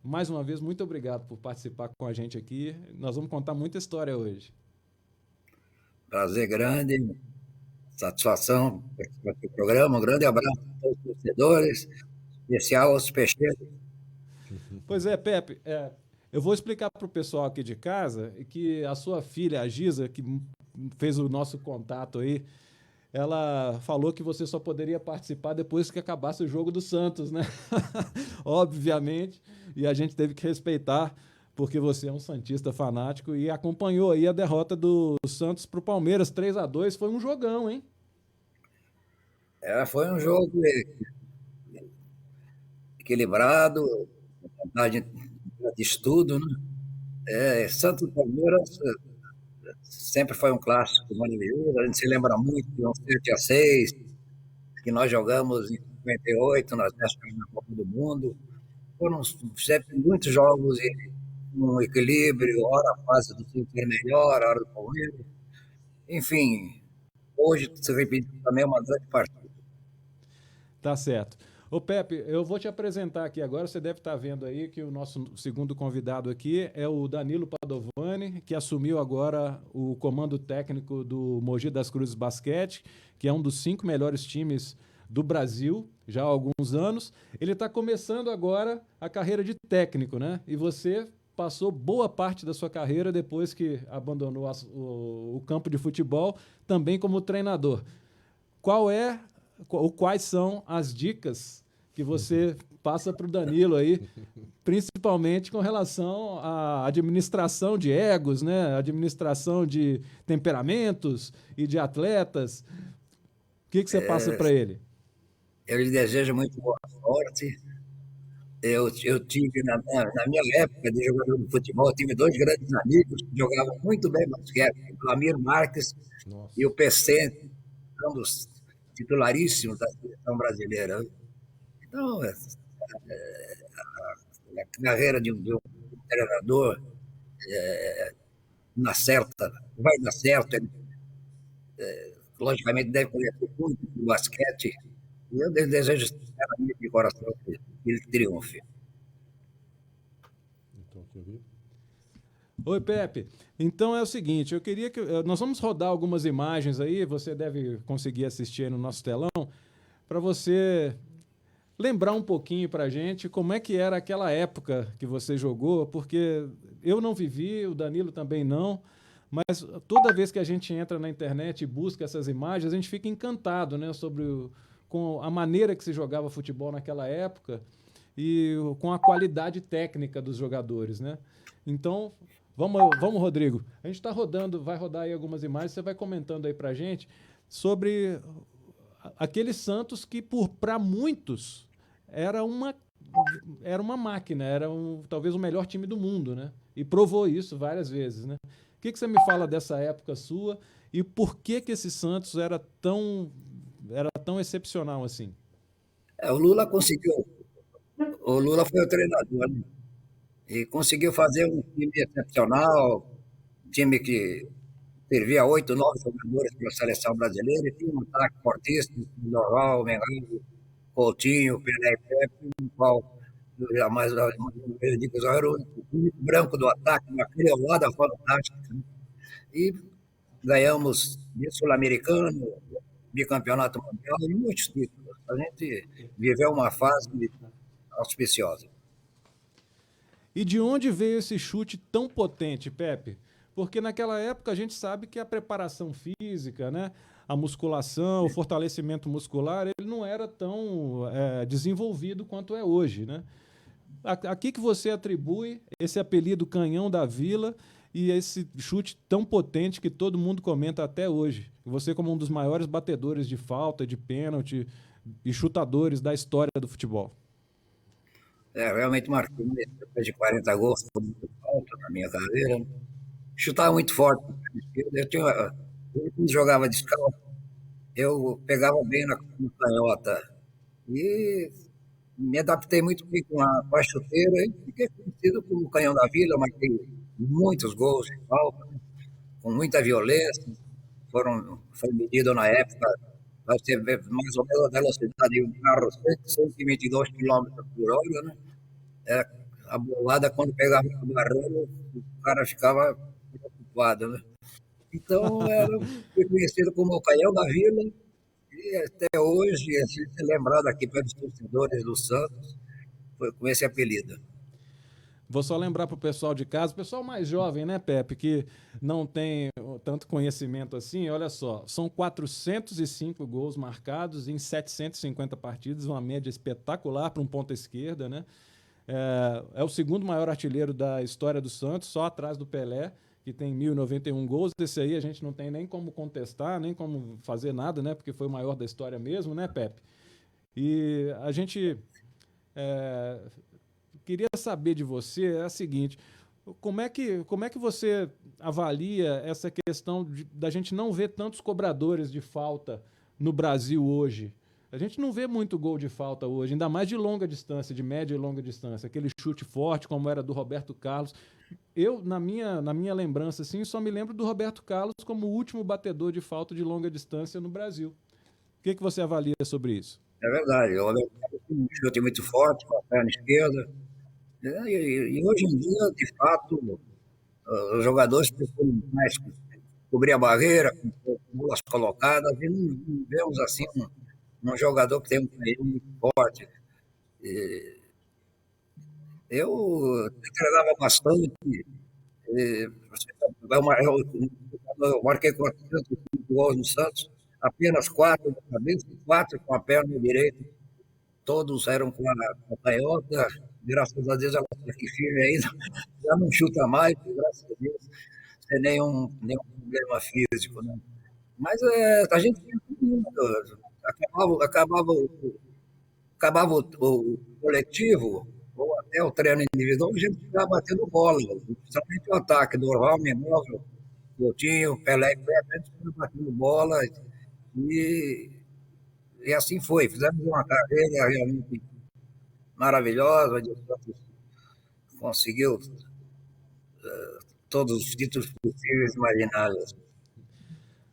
mais uma vez, muito obrigado por participar com a gente aqui. Nós vamos contar muita história hoje.
Prazer grande, satisfação participar do programa. Um grande abraço a todos os torcedores, especial aos peixeiros.
Pois é, Pepe, eu vou explicar para o pessoal aqui de casa que a sua filha, a Giza, que fez o nosso contato aí, ela falou que você só poderia participar depois que acabasse o jogo do Santos, né? Obviamente, e a gente teve que respeitar, porque você é um santista fanático e acompanhou aí a derrota do Santos para o Palmeiras, 3-2, foi um jogão, hein?
Foi um jogo equilibrado, vontade de estudo, né? Santos e Palmeiras sempre foi um clássico maravilhoso. A gente se lembra muito de um 7-6 que nós jogamos em 58, nas vésperas da Copa do Mundo. Foram sempre muitos jogos e um equilíbrio, hora a fase do Santos é melhor, a hora do Palmeiras. Enfim, hoje se repetiu também uma grande partida.
Tá certo. Ô Pepe, eu vou te apresentar aqui agora. Você deve estar vendo aí que o nosso segundo convidado aqui é o Danilo Padovani, que assumiu agora o comando técnico do Mogi das Cruzes Basquete, que é um dos 5 melhores times do Brasil já há alguns anos. Ele está começando agora a carreira de técnico, né? E você passou boa parte da sua carreira depois que abandonou o campo de futebol, também como treinador. Quais são as dicas que você passa para o Danilo aí, principalmente com relação à administração de egos, né? Administração de temperamentos e de atletas? O que você passa para ele?
Eu lhe desejo muito boa sorte. Eu tive, na minha época de jogador de futebol, eu tive 2 grandes amigos que jogavam muito bem basquete, o Lamir Marques e o
Nossa.
PC, um dos titularíssimos da seleção brasileira. Então, a carreira de um treinador na certa, vai dar certo. Ele, logicamente, deve conhecer muito do basquete. E eu desejo, sinceramente, de coração, que ele triunfe.
Então, aqui eu vi.
Oi, Pepe. Então é o seguinte, eu queria que nós vamos rodar algumas imagens aí, você deve conseguir assistir aí no nosso telão, para você lembrar um pouquinho para a gente como é que era aquela época que você jogou, porque eu não vivi, o Danilo também não, mas toda vez que a gente entra na internet e busca essas imagens, a gente fica encantado, né, com a maneira que se jogava futebol naquela época e com a qualidade técnica dos jogadores, né? Então, vamos, Rodrigo. A gente está rodando, vai rodar aí algumas imagens, você vai comentando aí para a gente sobre aquele Santos que, para muitos, era uma máquina, talvez o melhor time do mundo, né? E provou isso várias vezes, né? O que você me fala dessa época sua e por que esse Santos era tão excepcional assim?
O Lula conseguiu, o Lula foi o treinador, né? E conseguiu fazer um time excepcional, um time que servia 8, 9 jogadores para a seleção brasileira, e tinha um ataque fortíssimo, Norval, Mengalho, Coutinho, Pelé e Pepe, no qual eu jamais eu digo que eu era o único branco do ataque, uma criolada fantástica. Né? E ganhamos de Sul-Americano, bicampeonato mundial e muitos títulos. A gente viveu uma fase auspiciosa.
E de onde veio esse chute tão potente, Pepe? Porque naquela época a gente sabe que a preparação física, né, a musculação, o fortalecimento muscular, ele não era tão desenvolvido quanto é hoje, né? A que você atribui esse apelido Canhão da Vila e esse chute tão potente que todo mundo comenta até hoje? Você como um dos maiores batedores de falta, de pênalti e chutadores da história do futebol.
Realmente marcou, depois de 40 gols, foi muito alto na minha carreira. Né? Chutava muito forte. Quando jogava descalço, eu pegava bem na canhota. E me adaptei muito bem com a chuteira e fiquei conhecido como Canhão da Vila, marquei muitos gols de falta, né? Com muita violência. Foi medido na época, vai ser mais ou menos a velocidade de um carro, 122 km por hora, né? A bolada, quando pegava a barreira, o cara ficava preocupado, né? Então, fui conhecido como o Canhão da Vila, e até hoje, a gente é lembrado aqui pelos torcedores do Santos, foi com esse apelido.
Vou só lembrar para o pessoal de casa, o pessoal mais jovem, né, Pepe, que não tem tanto conhecimento assim, olha só, são 405 gols marcados em 750 partidas, uma média espetacular para um ponta esquerda, né? É o segundo maior artilheiro da história do Santos, só atrás do Pelé, que tem 1.091 gols. Esse aí a gente não tem nem como contestar, nem como fazer nada, né? Porque foi o maior da história mesmo, né, Pepe? E a gente queria saber de você a seguinte: Como é que você avalia essa questão da gente não ver tantos cobradores de falta no Brasil hoje? A gente não vê muito gol de falta hoje, ainda mais de longa distância, de média e longa distância. Aquele chute forte, como era do Roberto Carlos. Eu, na minha lembrança, assim, só me lembro do Roberto Carlos como o último batedor de falta de longa distância no Brasil. O que você avalia sobre isso?
É verdade. O Roberto Carlos tem um chute muito forte com a perna esquerda. E hoje em dia, de fato, os jogadores precisam mais cobrir a barreira, com bolas colocadas, e não vemos assim um jogador que tem um canhão muito forte. Eu treinava bastante. Eu marquei 405 gols no Santos, apenas 4 da cabeça e 4 com a perna direita. Todos eram com a canhota. Graças a Deus ela está aqui firme ainda. Já não chuta mais, graças a Deus, sem nenhum problema físico. Né? Mas a gente acabava o coletivo, ou até o treino individual, a gente ficava batendo bola, principalmente o ataque, Dorval, Menor, Coutinho, Pelé, a gente ficava batendo bola, e, e assim foi. Fizemos uma carreira realmente maravilhosa, onde o Santos conseguiu todos os títulos possíveis e imagináveis.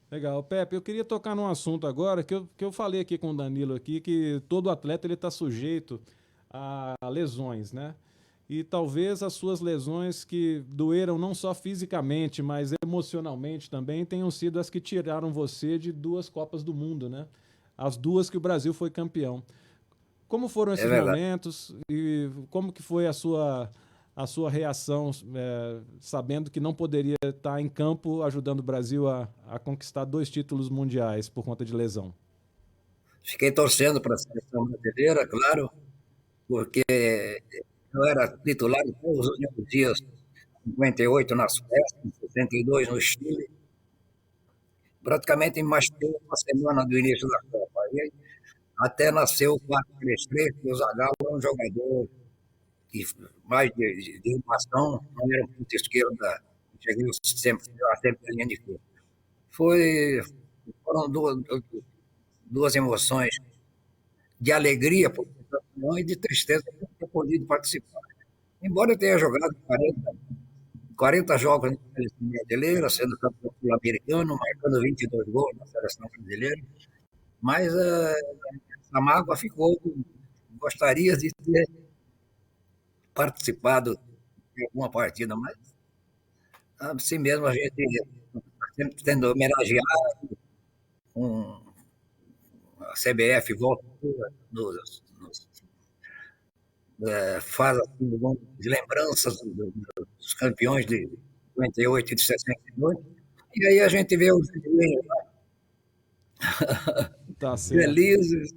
Legal. Pepe, eu queria tocar num assunto agora que eu falei aqui com o Danilo aqui, que todo atleta ele está sujeito a lesões, né? E talvez as suas lesões que doeram não só fisicamente, mas emocionalmente também, tenham sido as que tiraram você de 2 Copas do Mundo, né? As 2 que o Brasil foi campeão. Como foram esses momentos e como que foi a sua reação, sabendo que não poderia estar em campo ajudando o Brasil a conquistar 2 títulos mundiais por conta de lesão?
Fiquei torcendo para a seleção brasileira, claro, porque eu era titular em todos os últimos dias, 58 na Suécia, 62 no Chile. Praticamente me machuquei uma semana do início da Copa. E até nasceu o 4-3-3, porque o Zagallo é um jogador que mais de armação, não era um ponto esquerda, cheguei sempre na linha de fundo. Foram duas emoções de alegria por ser campeão e de tristeza por ter podido participar. Embora eu tenha jogado 40 jogos na seleção brasileira, sendo campeão sul-americano, marcando 22 gols na seleção brasileira, mas essa mágoa ficou. Gostaria de ter participado de alguma partida, mas assim mesmo a gente está sempre tendo homenageado com a CBF, volta faz assim, de lembranças dos campeões de 58 e de 62, e aí a gente vê os brasileiros
Tá certo.
felizes,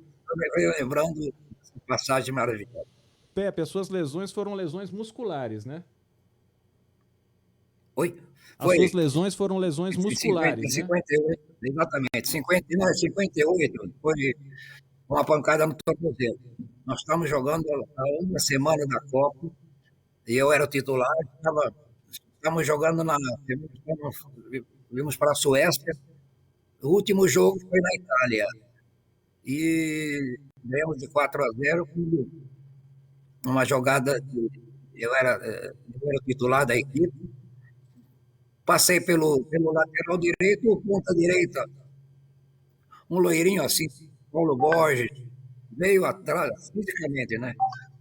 lembrando essa passagem maravilhosa.
Pepe, as suas lesões foram lesões musculares, né?
Oi?
As suas lesões foram lesões musculares,
58, né? Exatamente. 58 foi uma pancada no tornozelo. Nós estávamos jogando a uma semana da Copa e eu era o titular. Estávamos jogando vimos para a Suécia. O último jogo foi na Itália e ganhamos de 4-0 com uma jogada. Eu era o titular da equipe. Passei pelo lateral direito ou ponta direita. Um loirinho assim, Paulo Borges, veio atrás, fisicamente, né?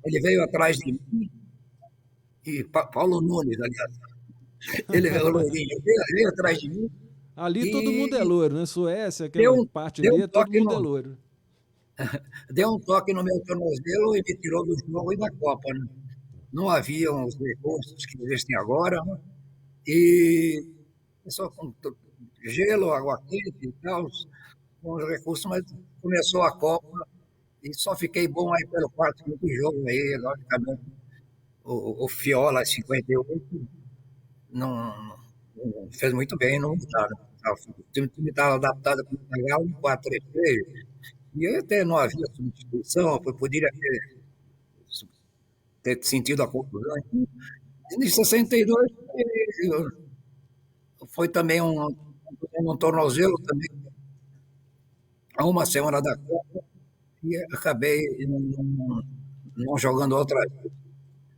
Ele veio atrás de mim, e Paulo Nunes, aliás. Ele veio, o loirinho, veio atrás de mim.
Ali todo mundo é loiro, né? Suécia, aquela parte ali, todo mundo é loiro.
Deu um toque no meu tornozelo e me tirou do jogo e da Copa, né? Não haviam os recursos que existem agora, né? E só com gelo, água quente e tal, com os recursos, mas começou a Copa e só fiquei bom aí pelo quarto jogo aí, logicamente. O Fiola, 58, não fez muito bem, não mudaram. O time estava adaptado para o Zagallo no 4-3-3, e até não havia substituição, poderia ter sentido a conclusão. Em 62 foi também um tornozelo também, a uma semana da Copa, e acabei não jogando outra vez.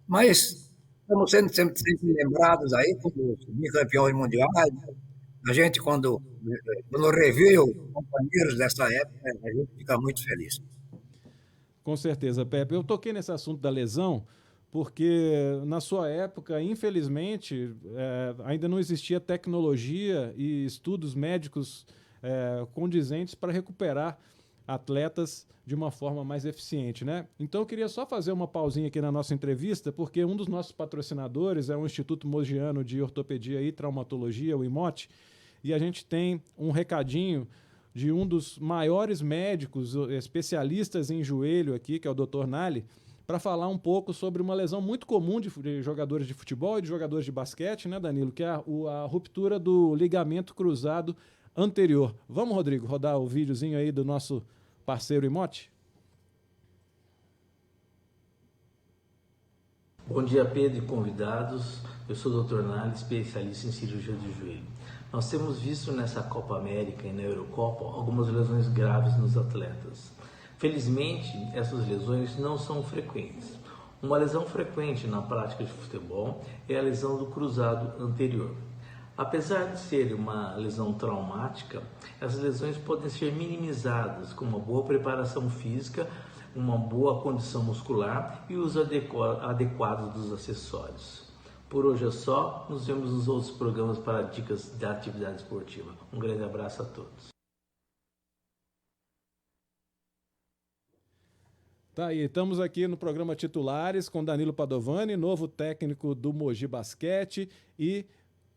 Mas estamos sendo sempre lembrados aí como bicampeões mundiais. A gente, quando revê companheiros dessa época, a gente fica muito feliz.
Com certeza, Pepe. Eu toquei nesse assunto da lesão porque, na sua época, infelizmente, ainda não existia tecnologia e estudos médicos condizentes para recuperar atletas de uma forma mais eficiente, né? Então eu queria só fazer uma pausinha aqui na nossa entrevista, porque um dos nossos patrocinadores é o Instituto Mogiano de Ortopedia e Traumatologia, o IMOT, e a gente tem um recadinho de um dos maiores médicos especialistas em joelho aqui, que é o Dr. Nali, para falar um pouco sobre uma lesão muito comum de jogadores de futebol e de jogadores de basquete, né, Danilo? Que é a ruptura do ligamento cruzado anterior. Vamos, Rodrigo, rodar o videozinho aí do nosso parceiro Imote?
Bom dia, Pedro e convidados. Eu sou o Dr. Nali, especialista em cirurgia de joelho. Nós temos visto nessa Copa América e na Eurocopa algumas lesões graves nos atletas. Felizmente, essas lesões não são frequentes. Uma lesão frequente na prática de futebol é a lesão do cruzado anterior. Apesar de ser uma lesão traumática, essas lesões podem ser minimizadas com uma boa preparação física, uma boa condição muscular e o uso adequado dos acessórios. Por hoje é só, nos vemos nos outros programas para dicas da atividade esportiva. Um grande abraço a todos.
Tá aí, estamos aqui no programa Titulares com Danilo Padovani, novo técnico do Mogi Basquete, e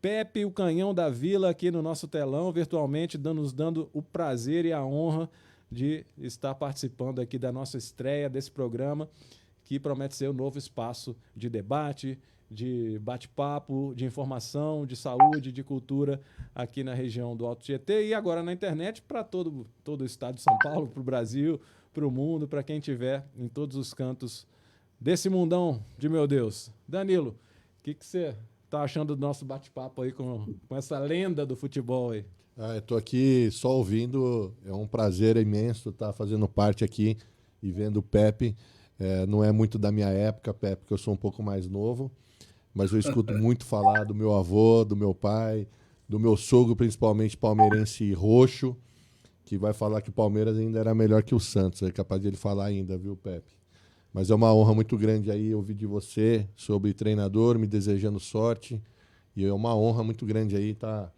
Pepe, o canhão da Vila, aqui no nosso telão, virtualmente, nos dando o prazer e a honra de estar participando aqui da nossa estreia desse programa, que promete ser um novo espaço de debate, de bate-papo, de informação, de saúde, de cultura aqui na região do Alto Tietê e agora na internet para todo o estado de São Paulo, para o Brasil, para o mundo, para quem estiver em todos os cantos desse mundão de meu Deus. Danilo, o que você está achando do nosso bate-papo aí com essa lenda do futebol aí?
Eu estou aqui só ouvindo, é um prazer imenso estar fazendo parte aqui e vendo o Pepe. Não é muito da minha época, Pepe, porque eu sou um pouco mais novo, mas eu escuto muito falar do meu avô, do meu pai, do meu sogro, principalmente palmeirense roxo, que vai falar que o Palmeiras ainda era melhor que o Santos. É capaz de ele falar ainda, viu, Pepe? Mas é uma honra muito grande aí ouvir de você sobre treinador, me desejando sorte. E é uma honra muito grande aí estar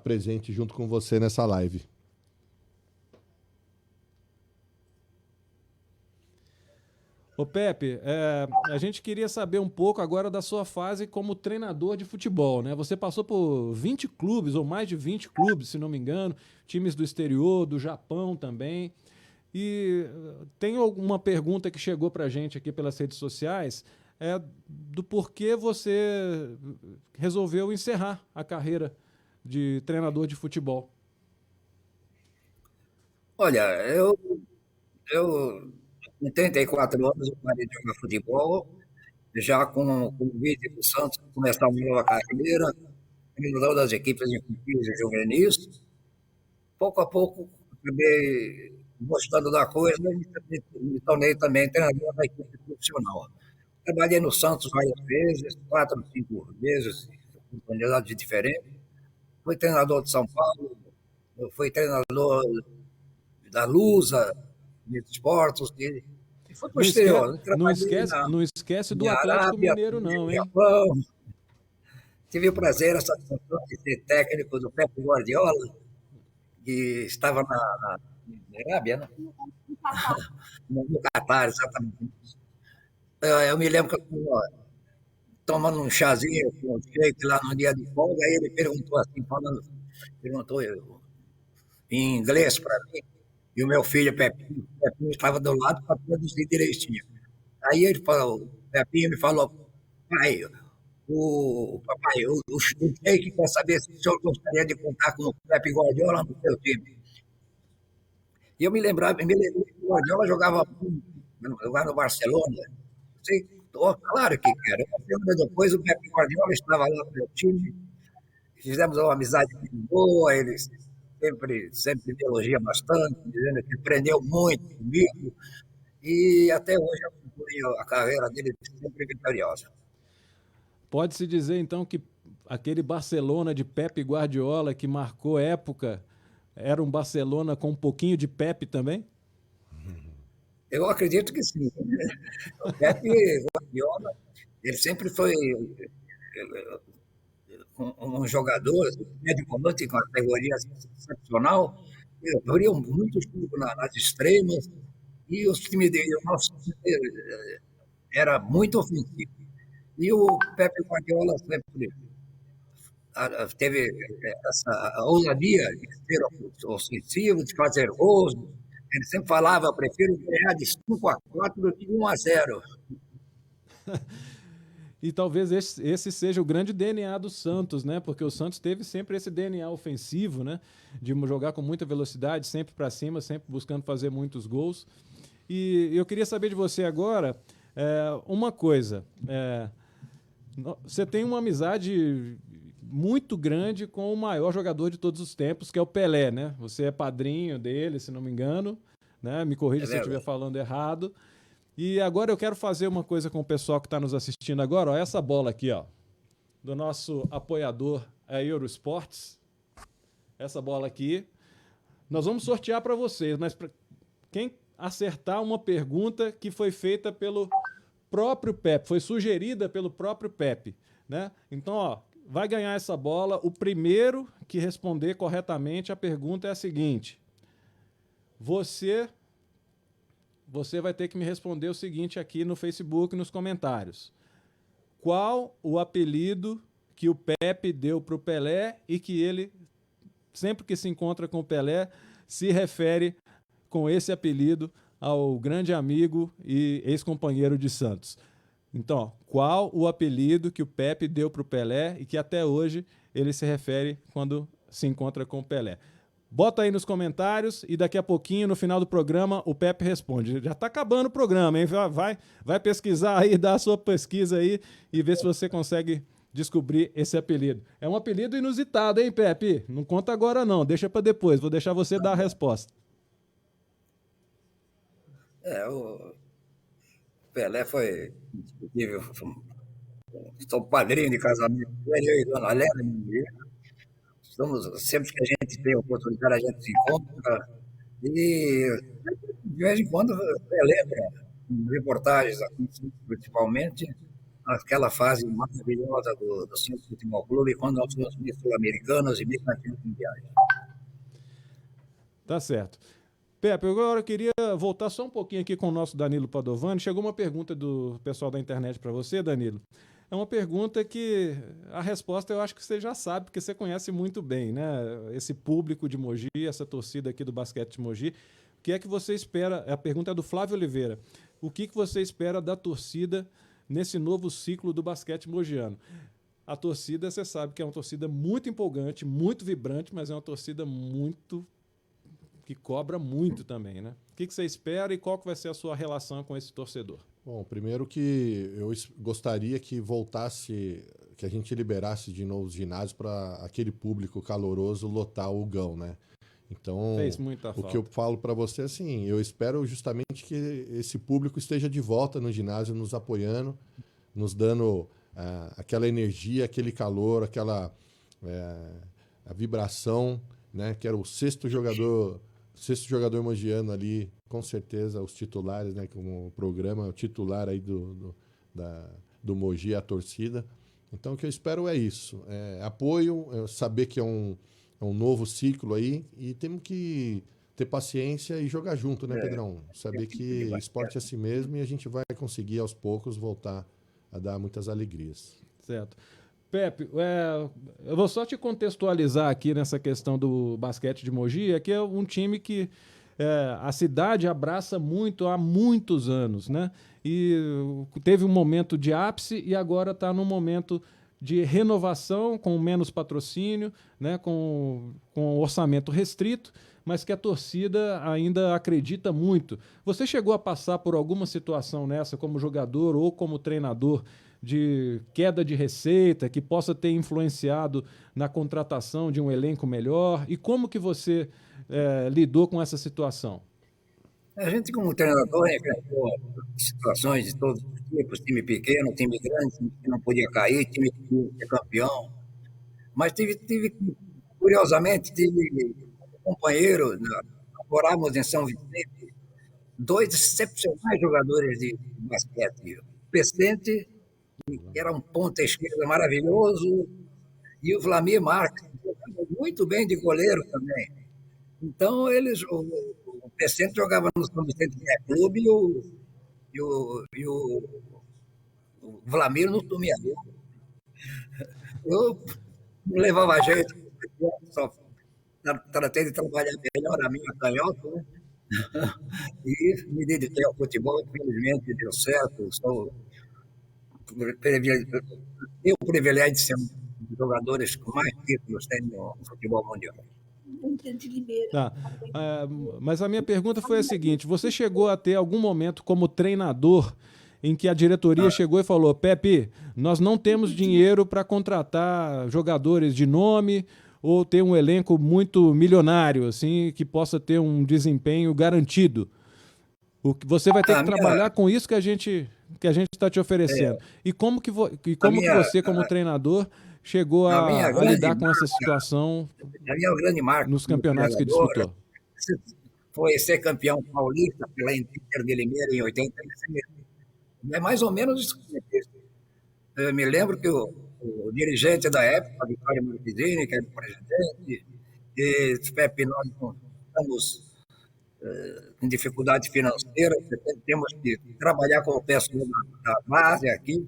presente junto com você nessa live.
Ô Pepe, a gente queria saber um pouco agora da sua fase como treinador de futebol, né? Você passou por 20 clubes, ou mais de 20 clubes, se não me engano, times do exterior, do Japão também. E tem alguma pergunta que chegou pra gente aqui pelas redes sociais, do porquê você resolveu encerrar a carreira de treinador de futebol.
Olha, eu com 34 anos, eu parei de jogar futebol, já com o convite do Santos para começar uma nova carreira, treinador das equipes infantis e juvenis. Pouco a pouco, acabei gostando da coisa e me tornei também treinador da equipe profissional. Trabalhei no Santos várias vezes, 4 ou 5 vezes, com oportunidades diferentes. Fui treinador de São Paulo, fui treinador da Lusa, de esportes, e foi para o exterior.
Não esquece do Atlético
Arábia,
Mineiro, não, hein?
Japão. Tive o prazer, a satisfação de ser técnico do Pep Guardiola, que estava na Arábia, né? No Catar, exatamente. Eu me lembro que eu estava tomando um chazinho com o Sheik lá no dia de folga, aí ele perguntou assim, perguntou em inglês para mim, e o meu filho, Pepinho, estava do lado para traduzir direitinho. Aí ele falou, o Pepinho me falou, pai, o Sheik quer saber se o senhor gostaria de contar com o Pep Guardiola no seu time. E eu me lembrei que o Guardiola jogava no Barcelona, sei, Oh, claro que quero. Uma semana depois, o Pepe Guardiola estava lá no meu time, fizemos uma amizade muito boa, ele sempre me elogia bastante, dizendo que aprendeu muito comigo, e até hoje eu acompanho a carreira dele sempre vitoriosa.
Pode-se dizer, então, que aquele Barcelona de Pepe Guardiola que marcou época era um Barcelona com um pouquinho de Pepe também?
Eu acredito que sim. O Pepe Guardiola, ele sempre foi um jogador, médio volante com categoria excepcional, abriu muito jogo nas extremas, e os times dele, o nosso time era muito ofensivo. E o Pepe Guardiola sempre teve essa ousadia de ser ofensivo, de fazer gols. Ele sempre falava: eu prefiro ganhar de 5-4 do que 1-0.
E talvez esse seja o grande DNA do Santos, né? Porque o Santos teve sempre esse DNA ofensivo, né? De jogar com muita velocidade, sempre para cima, sempre buscando fazer muitos gols. E eu queria saber de você agora uma coisa. Você tem uma amizade muito grande com o maior jogador de todos os tempos, que é o Pelé, né? Você é padrinho dele, se não me engano, né? Me corrija se eu estiver falando errado. E agora eu quero fazer uma coisa com o pessoal que está nos assistindo agora. Ó, essa bola aqui, ó, do nosso apoiador, a Eurosports. Essa bola aqui. Nós vamos sortear para vocês, mas para quem acertar uma pergunta que foi feita pelo próprio Pepe, foi sugerida pelo próprio Pepe, né? Então, ó, vai ganhar essa bola. O primeiro que responder corretamente a pergunta é a seguinte. Você vai ter que me responder o seguinte aqui no Facebook, nos comentários. Qual o apelido que o Pepe deu para o Pelé e que ele, sempre que se encontra com o Pelé, se refere com esse apelido ao grande amigo e ex-companheiro de Santos? Então, qual o apelido que o Pepe deu para o Pelé e que até hoje ele se refere quando se encontra com o Pelé? Bota aí nos comentários e daqui a pouquinho, no final do programa, o Pepe responde. Já está acabando o programa, hein? Vai pesquisar aí, dá a sua pesquisa aí e ver se você consegue descobrir esse apelido. É um apelido inusitado, hein, Pepe? Não conta agora não, deixa para depois, vou deixar você dar a resposta.
O Pelé foi indiscutível. Sou padrinho de casamento dele, eu e Dona Helena. Sempre que a gente tem oportunidade, a gente se encontra. E de vez em quando relembra reportagens aqui, principalmente, aquela fase maravilhosa do Santos Futebol Clube, quando nós fomos sul-americanos e bicampeões mundiais.
Tá certo. Pepe, agora eu queria voltar só um pouquinho aqui com o nosso Danilo Padovani. Chegou uma pergunta do pessoal da internet para você, Danilo. É uma pergunta que a resposta eu acho que você já sabe, porque você conhece muito bem, né? Esse público de Mogi, essa torcida aqui do basquete de Mogi. O que é que você espera? A pergunta é do Flávio Oliveira. O que você espera da torcida nesse novo ciclo do basquete mogiano? A torcida, você sabe que é uma torcida muito empolgante, muito vibrante, mas é uma torcida muito que cobra muito também, né? O que você espera e qual que vai ser a sua relação com esse torcedor?
Bom, primeiro que eu gostaria que voltasse, que a gente liberasse de novo os ginásios para aquele público caloroso lotar o Gão, né? Então,
fez muita falta.
O que eu falo para você, assim, eu espero justamente que esse público esteja de volta no ginásio, nos apoiando, nos dando aquela energia, aquele calor, aquela a vibração, né? Que era o sexto jogador mogiano ali, com certeza, os titulares, né? Como o programa, o titular aí do Mogi, a torcida. Então, o que eu espero é isso. Apoio, saber que é um novo ciclo aí e temos que ter paciência e jogar junto, né, Pedrão? Saber que esporte é assim mesmo e a gente vai conseguir, aos poucos, voltar a dar muitas alegrias.
Certo. Pepe, eu vou só te contextualizar aqui nessa questão do basquete de Mogi, que é um time que a cidade abraça muito há muitos anos, né? E teve um momento de ápice e agora está num momento de renovação com menos patrocínio, né, com orçamento restrito, mas que a torcida ainda acredita muito. Você chegou a passar por alguma situação nessa como jogador ou como treinador de queda de receita que possa ter influenciado na contratação de um elenco melhor? E como que você lidou com essa situação?
A gente, como treinador, enfrentou situações de todos os tipos, time pequeno, time grande, time que não podia cair, time que tinha que ser campeão. Mas curiosamente, tive um companheiro, morávamos em São Vicente, dois excepcionais jogadores de basquete. O Pecente, que era um ponta esquerda maravilhoso, e o Vlamir Marques, que jogava muito bem de goleiro também. Então, o Pecente jogava no São Vicente Clube e o Vlamir no Tumiaú. Eu não levava jeito, só tratei de trabalhar melhor a minha canhota, né? E me dediquei ao futebol, infelizmente deu certo. Tenho o privilégio de ser um dos jogadores com mais títulos tem no futebol mundial.
Tá. Mas a minha pergunta foi a seguinte: você chegou a ter algum momento como treinador em que a diretoria chegou e falou: Pepe, nós não temos dinheiro para contratar jogadores de nome ou ter um elenco muito milionário, assim, que possa ter um desempenho garantido? Você vai ter que trabalhar com isso que a gente está te oferecendo. E como que você, como treinador, chegou a lidar com essa situação
grande marca
nos campeonatos que disputou?
Foi ser campeão paulista pela Inter de Limeira em 86. É mais ou menos isso que eu me lembro que o dirigente da época, Vitório Marquezine, que era o presidente, e Pepe, nós estamos em dificuldade financeira, temos que trabalhar com o pessoal da base aqui.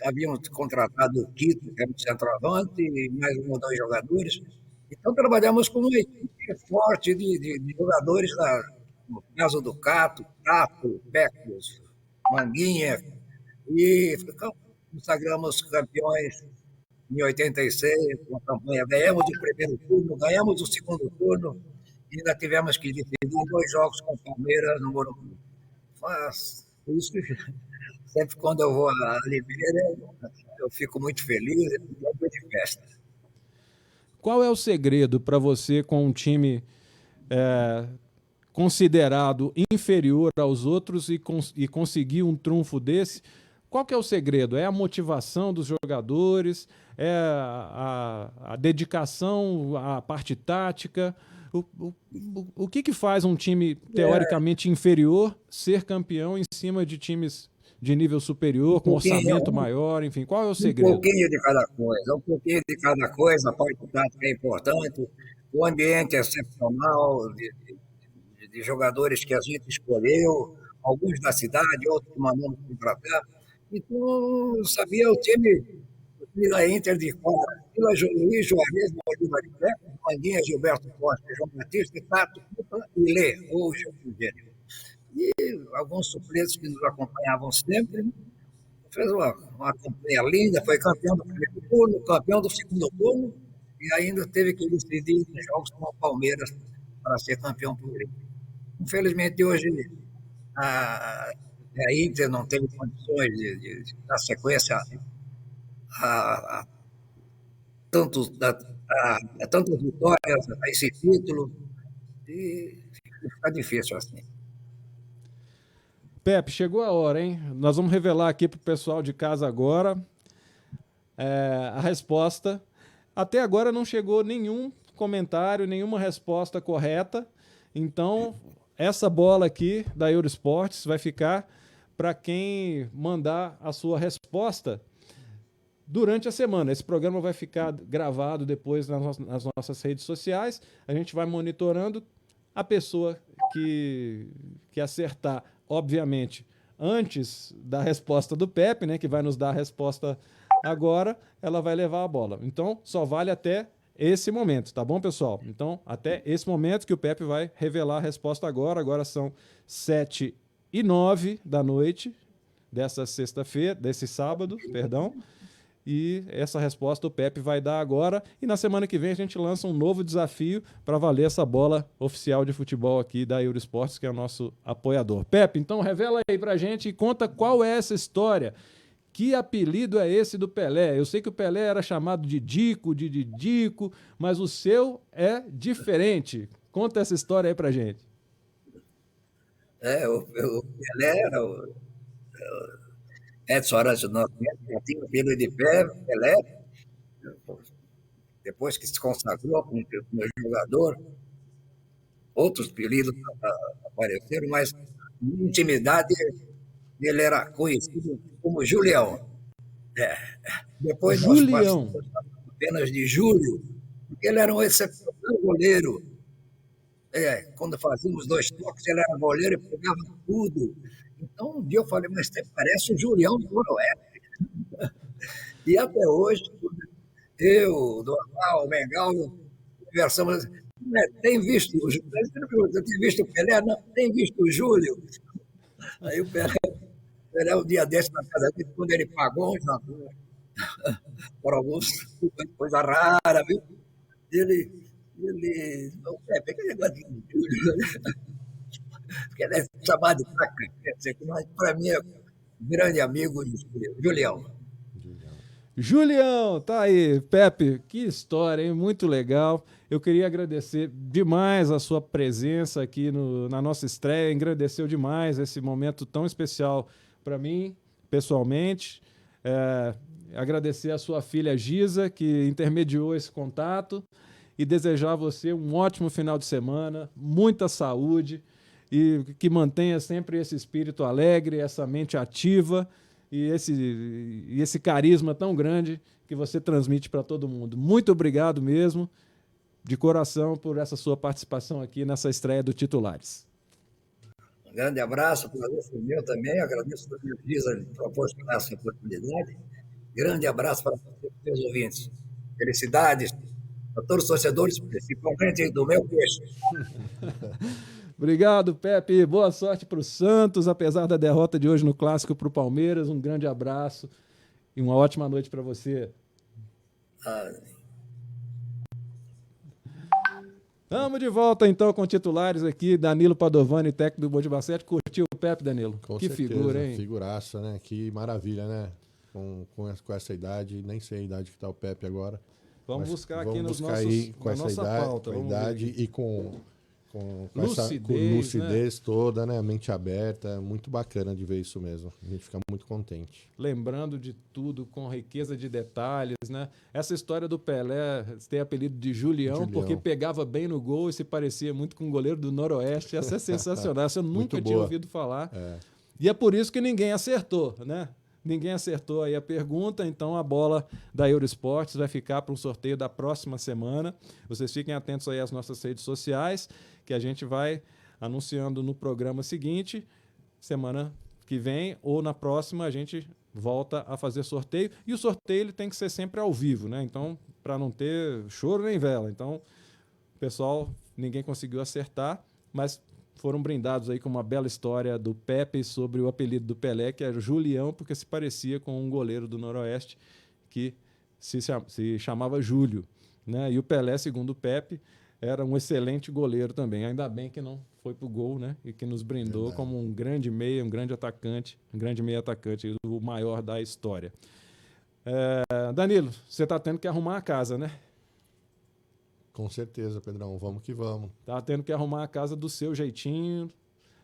Havíamos contratado o Quito, que era um centroavante, e mais um ou dois jogadores. Então, trabalhamos com uma equipe forte de jogadores, no caso do Cato, Pecos, Manguinha, e consagramos campeões em 86, com a campanha. Ganhamos o primeiro turno, ganhamos o segundo turno, e ainda tivemos que decidir 2 jogos com o Palmeiras no Morumbi. Isso, sempre quando eu vou a Limeira, eu fico muito feliz, é um de festa.
Qual é o segredo para você, com um time considerado inferior aos outros e conseguir um trunfo desse? Qual que é o segredo? É a motivação dos jogadores? É a dedicação à parte tática? O que faz um time teoricamente inferior ser campeão em cima de times de nível superior, com orçamento maior, enfim? Qual é o segredo?
Um pouquinho de cada coisa, a parte tática é importante, o ambiente é excepcional, de jogadores que a gente escolheu, alguns da cidade, outros que mandamos contratar. Então, eu sabia o time da Inter de Cora, Vila Luiz, Juarez, Bolívar de Pé, Manguinha, Gilberto Costa, João Batista, Tato, e Lê, ou Gênero. E alguns suplentes que nos acompanhavam sempre. Fez uma campanha linda, foi campeão do primeiro turno, campeão do segundo turno, e ainda teve que decidir os jogos com o Palmeiras para ser campeão por ele. Infelizmente, hoje, a Inter não teve condições de dar sequência a tantas vitórias, a esse título, e fica difícil assim.
Pepe, chegou a hora, hein? Nós vamos revelar aqui para o pessoal de casa agora a resposta. Até agora não chegou nenhum comentário, nenhuma resposta correta. Então, essa bola aqui da Eurosports vai ficar para quem mandar a sua resposta durante a semana. Esse programa vai ficar gravado depois nas nossas redes sociais. A gente vai monitorando a pessoa que acertar, obviamente, antes da resposta do Pepe, né, que vai nos dar a resposta agora, ela vai levar a bola. Então, só vale até esse momento, tá bom, pessoal? Então, até esse momento que o Pepe vai revelar a resposta agora. Agora são 7h09 da noite dessa sexta-feira, desse sábado, perdão. E essa resposta o Pepe vai dar agora. E na semana que vem a gente lança um novo desafio para valer essa bola oficial de futebol aqui da Eurosports, que é o nosso apoiador. Pepe, então revela aí pra gente e conta qual é essa história. Que apelido é esse do Pelé? Eu sei que o Pelé era chamado de Dico, de Didico, mas o seu é diferente. Conta essa história aí pra gente.
O Pelé era o Edson Arantes do Nascimento, já tinha o filho de Pelé, depois que se consagrou como jogador, outros apelidos apareceram, mas na intimidade ele era conhecido como Julião. Depois nós
Julião.
passamos apenas de Júlio, porque ele era um excepcional goleiro. Quando fazíamos 2 toques, ele era goleiro e pegava tudo. Então, um dia eu falei, mas você parece o Julião do Noroeste. E até hoje, eu, o Dorval, o Mengal, conversamos. Tem visto o Júlio? Tem visto o Pelé? Não, tem visto o Júlio? Aí o Pelé, um dia desse na casa dele, quando ele pagou um jantar, por alguns, coisa rara, viu? Ele não é, pega o negócio de Júlio, porque ele é chamado de Caca, mas para mim é um grande amigo de Julião.
Julião, tá aí. Pepe, que história, hein? Muito legal. Eu queria agradecer demais a sua presença aqui na nossa estreia. Engrandeceu demais esse momento tão especial para mim, pessoalmente. Agradecer a sua filha Giza, que intermediou esse contato. E desejar a você um ótimo final de semana, muita saúde e que mantenha sempre esse espírito alegre, essa mente ativa e esse carisma tão grande que você transmite para todo mundo. Muito obrigado mesmo, de coração, por essa sua participação aqui nessa estreia do Titulares.
Um grande abraço, prazer foi meu também, agradeço a Giza por proporcionar essa oportunidade. Grande abraço para os seus ouvintes. Felicidades a todos os torcedores, principalmente do meu peixe.
Obrigado, Pepe. Boa sorte para o Santos, apesar da derrota de hoje no Clássico para o Palmeiras. Um grande abraço e uma ótima noite para você. Estamos de volta, então, com titulares aqui. Danilo Padovani, técnico do Boa Basquete. Curtiu o Pepe, Danilo?
Com
que
certeza,
figura, hein?
Figuraça, né? Que maravilha, né? Com essa idade, nem sei a idade que está o Pepe agora.
Vamos buscar aqui
vamos
nos
buscar
nossos,
aí, com
na
essa
nossa
idade,
pauta.
com a idade e com
lucidez,
essa lucidez toda, né? A mente aberta, muito bacana de ver isso mesmo. A gente fica muito contente.
Lembrando de tudo, com riqueza de detalhes, né? Essa história do Pelé tem apelido de Julião, porque pegava bem no gol e se parecia muito com o goleiro do Noroeste. Essa é sensacional, essa eu nunca tinha ouvido falar. E é por isso que ninguém acertou, né? Ninguém acertou aí a pergunta, então a bola da Eurosports vai ficar para um sorteio da próxima semana. Vocês fiquem atentos aí às nossas redes sociais, que a gente vai anunciando no programa seguinte, semana que vem ou na próxima a gente volta a fazer sorteio. E o sorteio ele tem que ser sempre ao vivo, né? Então, para não ter choro nem vela. Então, pessoal, ninguém conseguiu acertar, mas foram brindados aí com uma bela história do Pepe sobre o apelido do Pelé, que era Julião, porque se parecia com um goleiro do Noroeste que se chamava Júlio, né? E o Pelé, segundo o Pepe, era um excelente goleiro também. Ainda bem que não foi pro gol, né? E que nos brindou como um grande meia, um grande atacante, um grande meia atacante, o maior da história. Danilo, você está tendo que arrumar a casa, né?
Com certeza, Pedrão. Vamos que vamos.
Tá tendo que arrumar a casa do seu jeitinho.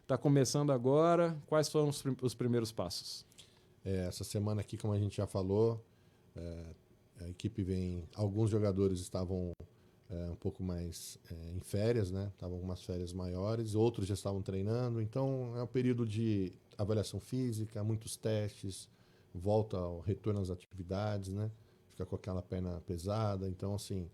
Tá começando agora. Quais foram os primeiros passos?
Essa semana aqui, como a gente já falou, a equipe vem... Alguns jogadores estavam um pouco mais em férias, né? Estavam com umas férias maiores. Outros já estavam treinando. Então, é um período de avaliação física, muitos testes, volta ao retorno às atividades, né? Fica com aquela perna pesada. Então, assim...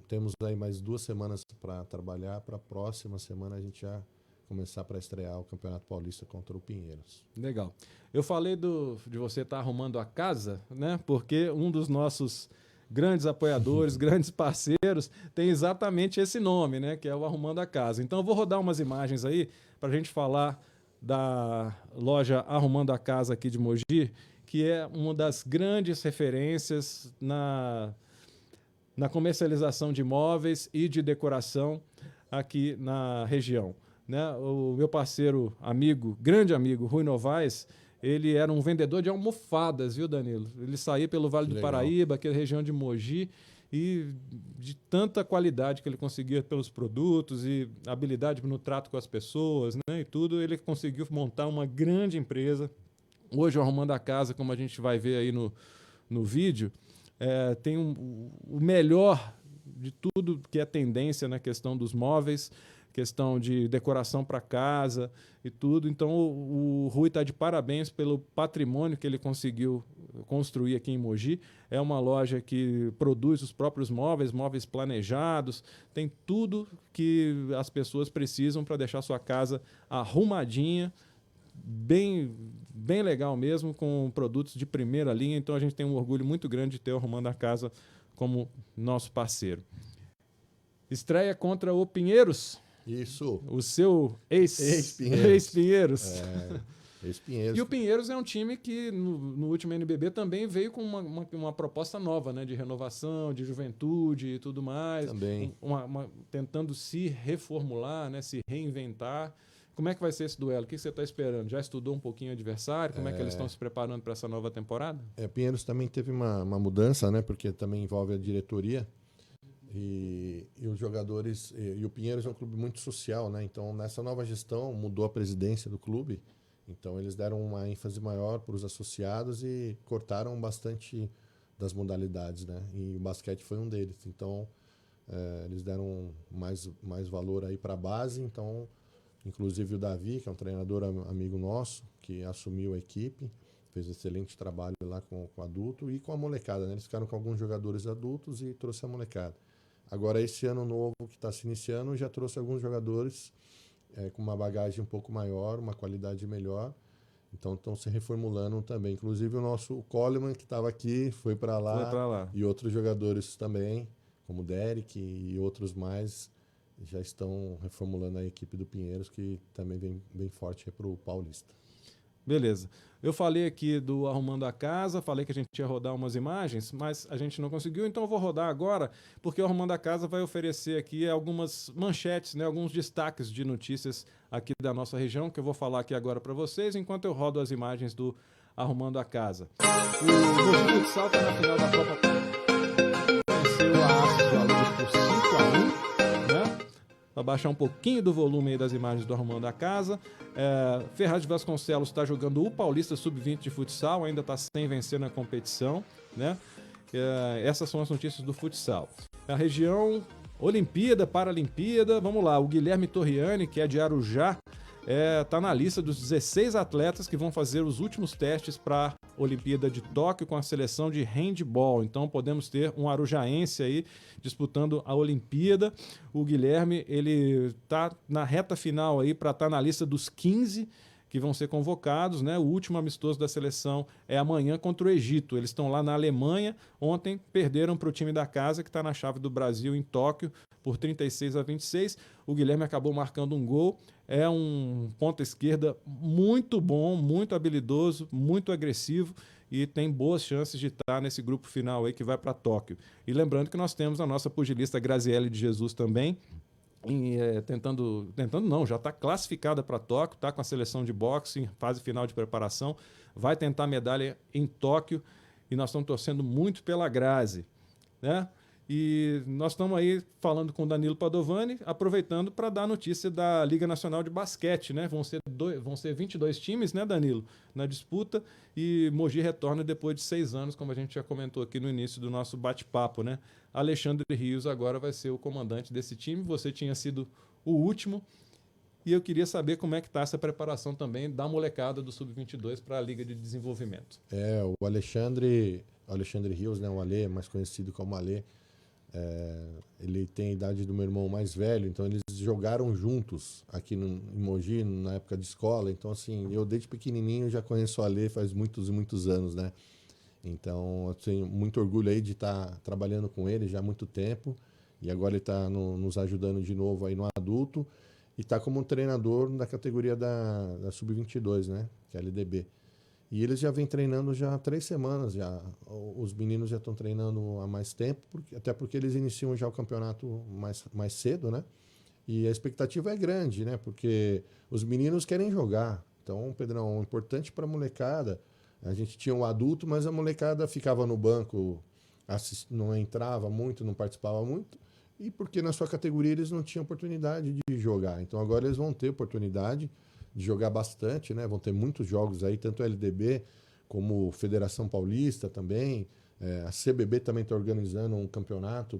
Temos aí mais 2 semanas para trabalhar. Para a próxima semana a gente já começar para estrear o Campeonato Paulista contra o Pinheiros.
Legal. Eu falei de você estar arrumando a casa, né? Porque um dos nossos grandes apoiadores, grandes parceiros, tem exatamente esse nome, né? Que é o Arrumando a Casa. Então eu vou rodar umas imagens aí para a gente falar da loja Arrumando a Casa aqui de Mogi, que é uma das grandes referências na comercialização de imóveis e de decoração aqui na região, né? O meu parceiro, amigo, grande amigo, Rui Novaes, ele era um vendedor de almofadas, viu, Danilo? Ele saía pelo Vale do Paraíba, aquela região de Mogi, e de tanta qualidade que ele conseguia pelos produtos e habilidade no trato com as pessoas, né, e tudo, ele conseguiu montar uma grande empresa. Hoje, o Arrumando a Casa, como a gente vai ver aí no vídeo, tem o melhor de tudo que é tendência na questão dos móveis, questão de decoração para casa e tudo. Então, o Rui está de parabéns pelo patrimônio que ele conseguiu construir aqui em Mogi. É uma loja que produz os próprios móveis, móveis planejados, tem tudo que as pessoas precisam para deixar sua casa arrumadinha, bem legal mesmo, com produtos de primeira linha. Então, a gente tem um orgulho muito grande de ter o Arrumando a Casa como nosso parceiro. Estreia contra o Pinheiros.
Isso.
O seu ex-Pinheiros.
Ex-Pinheiros.
E o Pinheiros é um time que, no último NBB, também veio com uma proposta nova, né? De renovação, de juventude e tudo mais.
Também.
Tentando se reformular, né? Se reinventar. Como é que vai ser esse duelo? O que você está esperando? Já estudou um pouquinho o adversário? Como é que eles estão se preparando para essa nova temporada?
Pinheiros também teve uma mudança, né? Porque também envolve a diretoria. E os jogadores... E o Pinheiros é um clube muito social, né? Então, nessa nova gestão, mudou a presidência do clube. Então, eles deram uma ênfase maior para os associados e cortaram bastante das modalidades, né? E o basquete foi um deles. Então, eles deram mais valor aí para a base. Então, inclusive o Davi, que é um treinador amigo nosso, que assumiu a equipe, fez um excelente trabalho lá com o adulto e com a molecada, né? Eles ficaram com alguns jogadores adultos e trouxe a molecada. Agora, esse ano novo que está se iniciando, já trouxe alguns jogadores com uma bagagem um pouco maior, uma qualidade melhor. Então, estão se reformulando também. Inclusive, o nosso Coleman, que estava aqui, foi para lá. E outros jogadores também, como o Derek e outros mais, já estão reformulando a equipe do Pinheiros, que também vem bem forte para o Paulista.
Beleza. Eu falei aqui do Arrumando a Casa, falei que a gente ia rodar umas imagens, mas a gente não conseguiu, então eu vou rodar agora, porque o Arrumando a Casa vai oferecer aqui algumas manchetes, né, alguns destaques de notícias aqui da nossa região, que eu vou falar aqui agora para vocês, enquanto eu rodo as imagens do Arrumando a Casa. O Mogi Futsal está na final da Copa. Venceu a Aços Valores por 5-1, né? Para baixar um pouquinho do volume aí das imagens do Arrumando a Casa. Ferraz de Vasconcelos está jogando o Paulista Sub-20 de futsal, ainda está sem vencer na competição, né? Essas são as notícias do futsal. A região Olimpíada, Paralimpíada, vamos lá, o Guilherme Torriani, que é de Arujá, está na lista dos 16 atletas que vão fazer os últimos testes para a Olimpíada de Tóquio com a seleção de handball. Então podemos ter um arujaense aí disputando a Olimpíada. O Guilherme, ele está na reta final aí para estar na lista dos 15 que vão ser convocados, né? O último amistoso da seleção é amanhã contra o Egito. Eles estão lá na Alemanha. Ontem perderam para o time da casa, que está na chave do Brasil em Tóquio, por 36-26. O Guilherme acabou marcando um gol. É um ponta esquerda muito bom, muito habilidoso, muito agressivo e tem boas chances de estar nesse grupo final aí que vai para Tóquio. E lembrando que nós temos a nossa pugilista Graziele de Jesus também, já está classificada para Tóquio, está com a seleção de boxe em fase final de preparação, vai tentar medalha em Tóquio e nós estamos torcendo muito pela Grazi, né? E nós estamos aí falando com o Danilo Padovani, aproveitando para dar notícia da Liga Nacional de Basquete, né? Vão ser 22 times, né, Danilo, na disputa, e Mogi retorna depois de 6 anos, como a gente já comentou aqui no início do nosso bate-papo, né? Alexandre Rios agora vai ser o comandante desse time, você tinha sido o último, e eu queria saber como é que está essa preparação também da molecada do Sub-22 para a Liga de Desenvolvimento.
O Alexandre Rios, né, o Alê, mais conhecido como Alê, ele tem a idade do meu irmão mais velho, então eles jogaram juntos aqui em Mogi, na época de escola. Então, assim, eu desde pequenininho já conheço o Alê faz muitos e muitos anos, né? Então, eu tenho muito orgulho aí de estar trabalhando com ele já há muito tempo. E agora ele está nos ajudando de novo aí no adulto. E está como treinador da categoria da Sub-22, né? Que é a LDB. E eles já vêm treinando já há 3 semanas. Já. Os meninos já estão treinando há mais tempo, até porque eles iniciam já o campeonato mais cedo, né? E a expectativa é grande, né? Porque os meninos querem jogar. Então, Pedrão, importante para a molecada. A gente tinha um adulto, mas a molecada ficava no banco, não entrava muito, não participava muito. E porque na sua categoria eles não tinham oportunidade de jogar. Então agora eles vão ter oportunidade de jogar bastante, né? Vão ter muitos jogos aí, tanto a LDB como Federação Paulista também. A CBB também está organizando um campeonato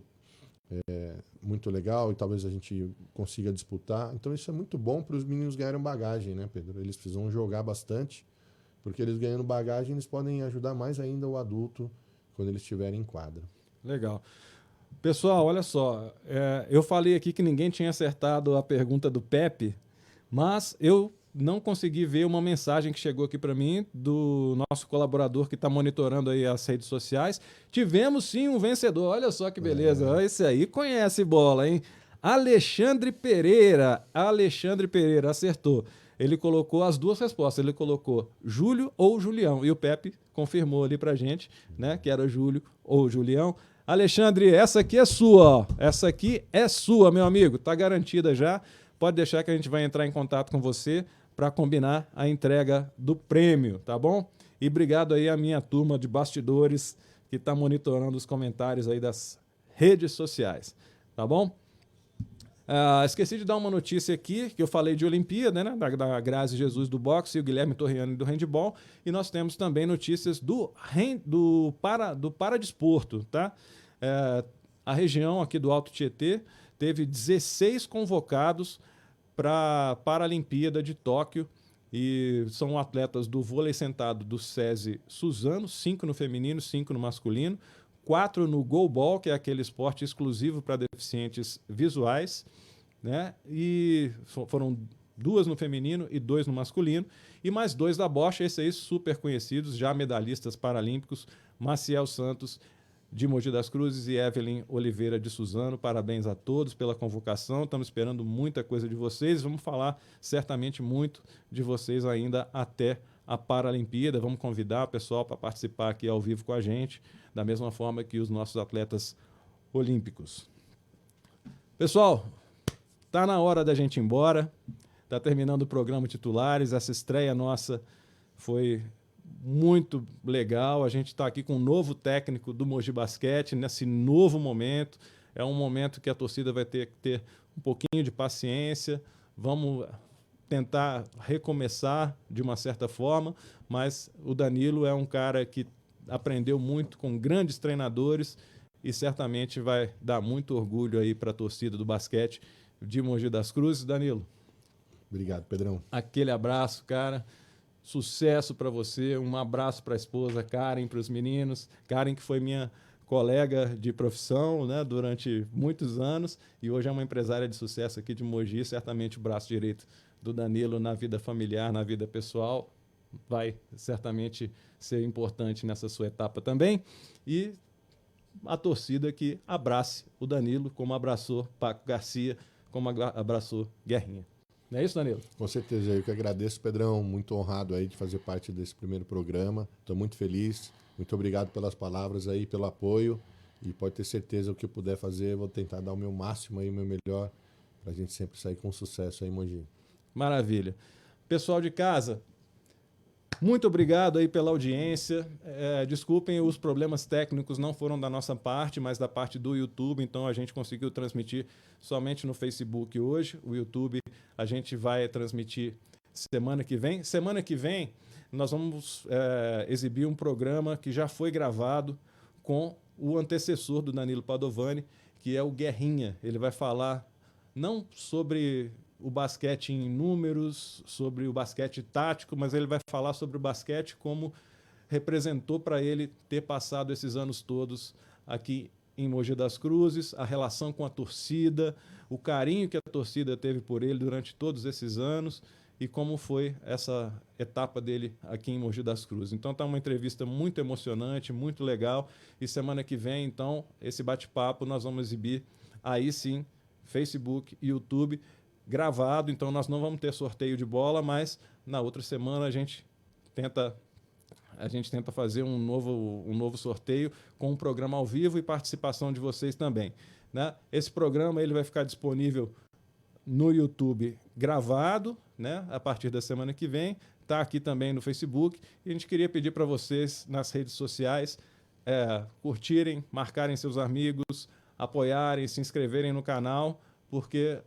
muito legal e talvez a gente consiga disputar. Então isso é muito bom para os meninos ganharem bagagem, né, Pedro? Eles precisam jogar bastante, porque eles ganhando bagagem eles podem ajudar mais ainda o adulto quando eles estiverem em quadra.
Legal. Pessoal, olha só, eu falei aqui que ninguém tinha acertado a pergunta do Pepe, mas eu não consegui ver uma mensagem que chegou aqui para mim do nosso colaborador que está monitorando aí as redes sociais. Tivemos sim um vencedor, olha só que beleza, esse aí conhece bola, hein? Alexandre Pereira acertou. Ele colocou as duas respostas, ele colocou Júlio ou Julião, e o Pepe confirmou ali pra gente, né, que era Júlio ou Julião. Alexandre, essa aqui é sua, ó. Essa aqui é sua, meu amigo, tá garantida já. Pode deixar que a gente vai entrar em contato com você para combinar a entrega do prêmio, tá bom? E obrigado aí à minha turma de bastidores que está monitorando os comentários aí das redes sociais, tá bom? Esqueci de dar uma notícia aqui, que eu falei de Olimpíada, né, da Grazi Jesus do boxe e o Guilherme Torriani do handebol, e nós temos também notícias do paradesporto, tá? A região aqui do Alto Tietê teve 16 convocados para a Paralimpíada de Tóquio, e são atletas do vôlei sentado do SESI Suzano, 5 no feminino, 5 no masculino, 4 no goalball, que é aquele esporte exclusivo para deficientes visuais, né? E foram 2 no feminino e 2 no masculino, e mais 2 da bocha, esses aí super conhecidos, já medalhistas paralímpicos, Maciel Santos de Mogi das Cruzes e Evelyn Oliveira de Suzano. Parabéns a todos pela convocação, estamos esperando muita coisa de vocês, vamos falar certamente muito de vocês ainda até a Paralimpíada, vamos convidar o pessoal para participar aqui ao vivo com a gente, da mesma forma que os nossos atletas olímpicos. Pessoal, tá na hora da gente ir embora, tá terminando o programa Titulares, essa estreia nossa foi muito legal, a gente está aqui com um novo técnico do Mogi Basquete, nesse novo momento, é um momento que a torcida vai ter que ter um pouquinho de paciência, vamos tentar recomeçar de uma certa forma, mas o Danilo é um cara que aprendeu muito com grandes treinadores e certamente vai dar muito orgulho aí para a torcida do basquete de Mogi das Cruzes. Danilo.
Obrigado, Pedrão.
Aquele abraço, cara. Sucesso para você. Um abraço para a esposa Karen, para os meninos. Karen, que foi minha colega de profissão, né, durante muitos anos e hoje é uma empresária de sucesso aqui de Mogi, certamente o braço direito do Danilo na vida familiar, na vida pessoal, vai certamente ser importante nessa sua etapa também. E a torcida que abrace o Danilo, como abraçou Paco Garcia, como abraçou Guerrinha. Não é isso, Danilo?
Com certeza, eu que agradeço, Pedrão, muito honrado aí de fazer parte desse primeiro programa, estou muito feliz, muito obrigado pelas palavras aí, pelo apoio, e pode ter certeza o que eu puder fazer, eu vou tentar dar o meu máximo aí, o meu melhor, para a gente sempre sair com sucesso aí, Mogi.
Maravilha. Pessoal de casa, muito obrigado aí pela audiência. Desculpem, os problemas técnicos não foram da nossa parte, mas da parte do YouTube, então a gente conseguiu transmitir somente no Facebook hoje. O YouTube a gente vai transmitir semana que vem. Semana que vem nós vamos exibir um programa que já foi gravado com o antecessor do Danilo Padovani, que é o Guerrinha. Ele vai falar não sobre o basquete em números, sobre o basquete tático, mas ele vai falar sobre o basquete como representou para ele ter passado esses anos todos aqui em Mogi das Cruzes, a relação com a torcida, o carinho que a torcida teve por ele durante todos esses anos e como foi essa etapa dele aqui em Mogi das Cruzes. Então tá uma entrevista muito emocionante, muito legal, e semana que vem, então, esse bate-papo nós vamos exibir aí sim, Facebook e YouTube, gravado, então nós não vamos ter sorteio de bola, mas na outra semana a gente tenta a gente tenta fazer um novo sorteio com um programa ao vivo e participação de vocês também, né? Esse programa ele vai ficar disponível no YouTube gravado, né, a partir da semana que vem. Está aqui também no Facebook. E a gente queria pedir para vocês, nas redes sociais, curtirem, marcarem seus amigos, apoiarem, se inscreverem no canal, porque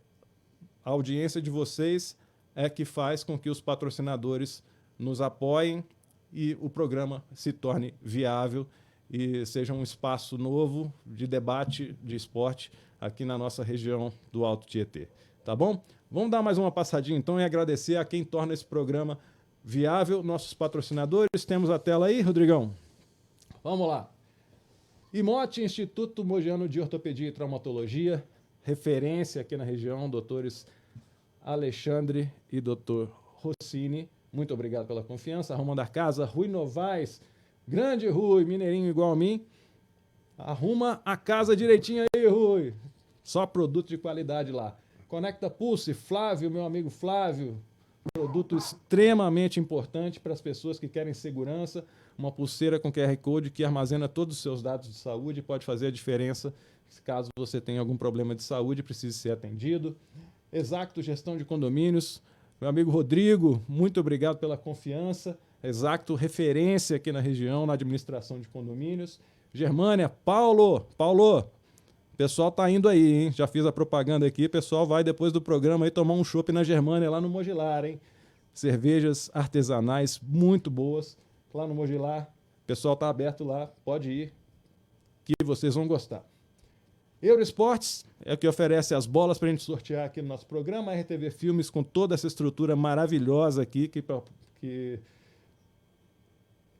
a audiência de vocês é que faz com que os patrocinadores nos apoiem e o programa se torne viável e seja um espaço novo de debate de esporte aqui na nossa região do Alto Tietê. Tá bom? Vamos dar mais uma passadinha então e agradecer a quem torna esse programa viável, nossos patrocinadores. Temos a tela aí, Rodrigão? Vamos lá. IMOT, Instituto Mogiano de Ortopedia e Traumatologia, referência aqui na região, doutores Alexandre e doutor Rossini. Muito obrigado pela confiança. Arrumando a casa, Rui Novaes, grande Rui, mineirinho igual a mim. Arruma a casa direitinho aí, Rui. Só produto de qualidade lá. Conecta Pulse, Flávio, meu amigo Flávio. Produto extremamente importante para as pessoas que querem segurança. Uma pulseira com QR Code que armazena todos os seus dados de saúde e pode fazer a diferença caso você tenha algum problema de saúde e precise ser atendido. Exacto Gestão de Condomínios. Meu amigo Rodrigo, muito obrigado pela confiança. Exacto, referência aqui na região, na administração de condomínios. Germânia, Paulo, o pessoal tá indo aí, hein? Já fiz a propaganda aqui, o pessoal vai depois do programa aí tomar um chopp na Germânia, lá no Mogilar, hein? Cervejas artesanais muito boas, lá no Mogilar. O pessoal tá aberto lá, pode ir, que vocês vão gostar. Euroesportes é o que oferece as bolas para a gente sortear aqui no nosso programa. A RTV Filmes com toda essa estrutura maravilhosa aqui que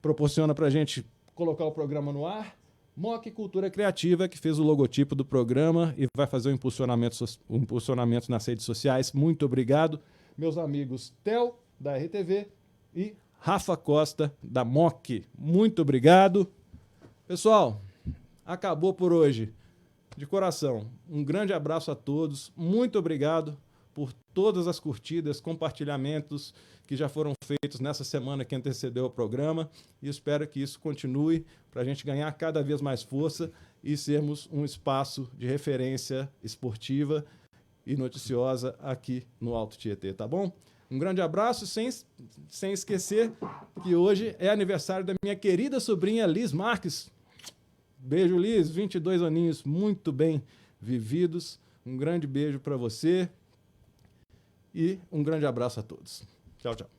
proporciona para a gente colocar o programa no ar. MOC Cultura Criativa, que fez o logotipo do programa e vai fazer o impulsionamento nas redes sociais. Muito obrigado. Meus amigos Theo, da RTV, e Rafa Costa, da MOC. Muito obrigado. Pessoal, acabou por hoje. De coração, um grande abraço a todos. Muito obrigado por todas as curtidas, compartilhamentos que já foram feitos nessa semana que antecedeu o programa. E espero que isso continue para a gente ganhar cada vez mais força e sermos um espaço de referência esportiva e noticiosa aqui no Alto Tietê, tá bom? Um grande abraço, sem esquecer que hoje é aniversário da minha querida sobrinha Liz Marques. Beijo, Liz, 22 aninhos muito bem vividos. Um grande beijo para você e um grande abraço a todos. Tchau, tchau.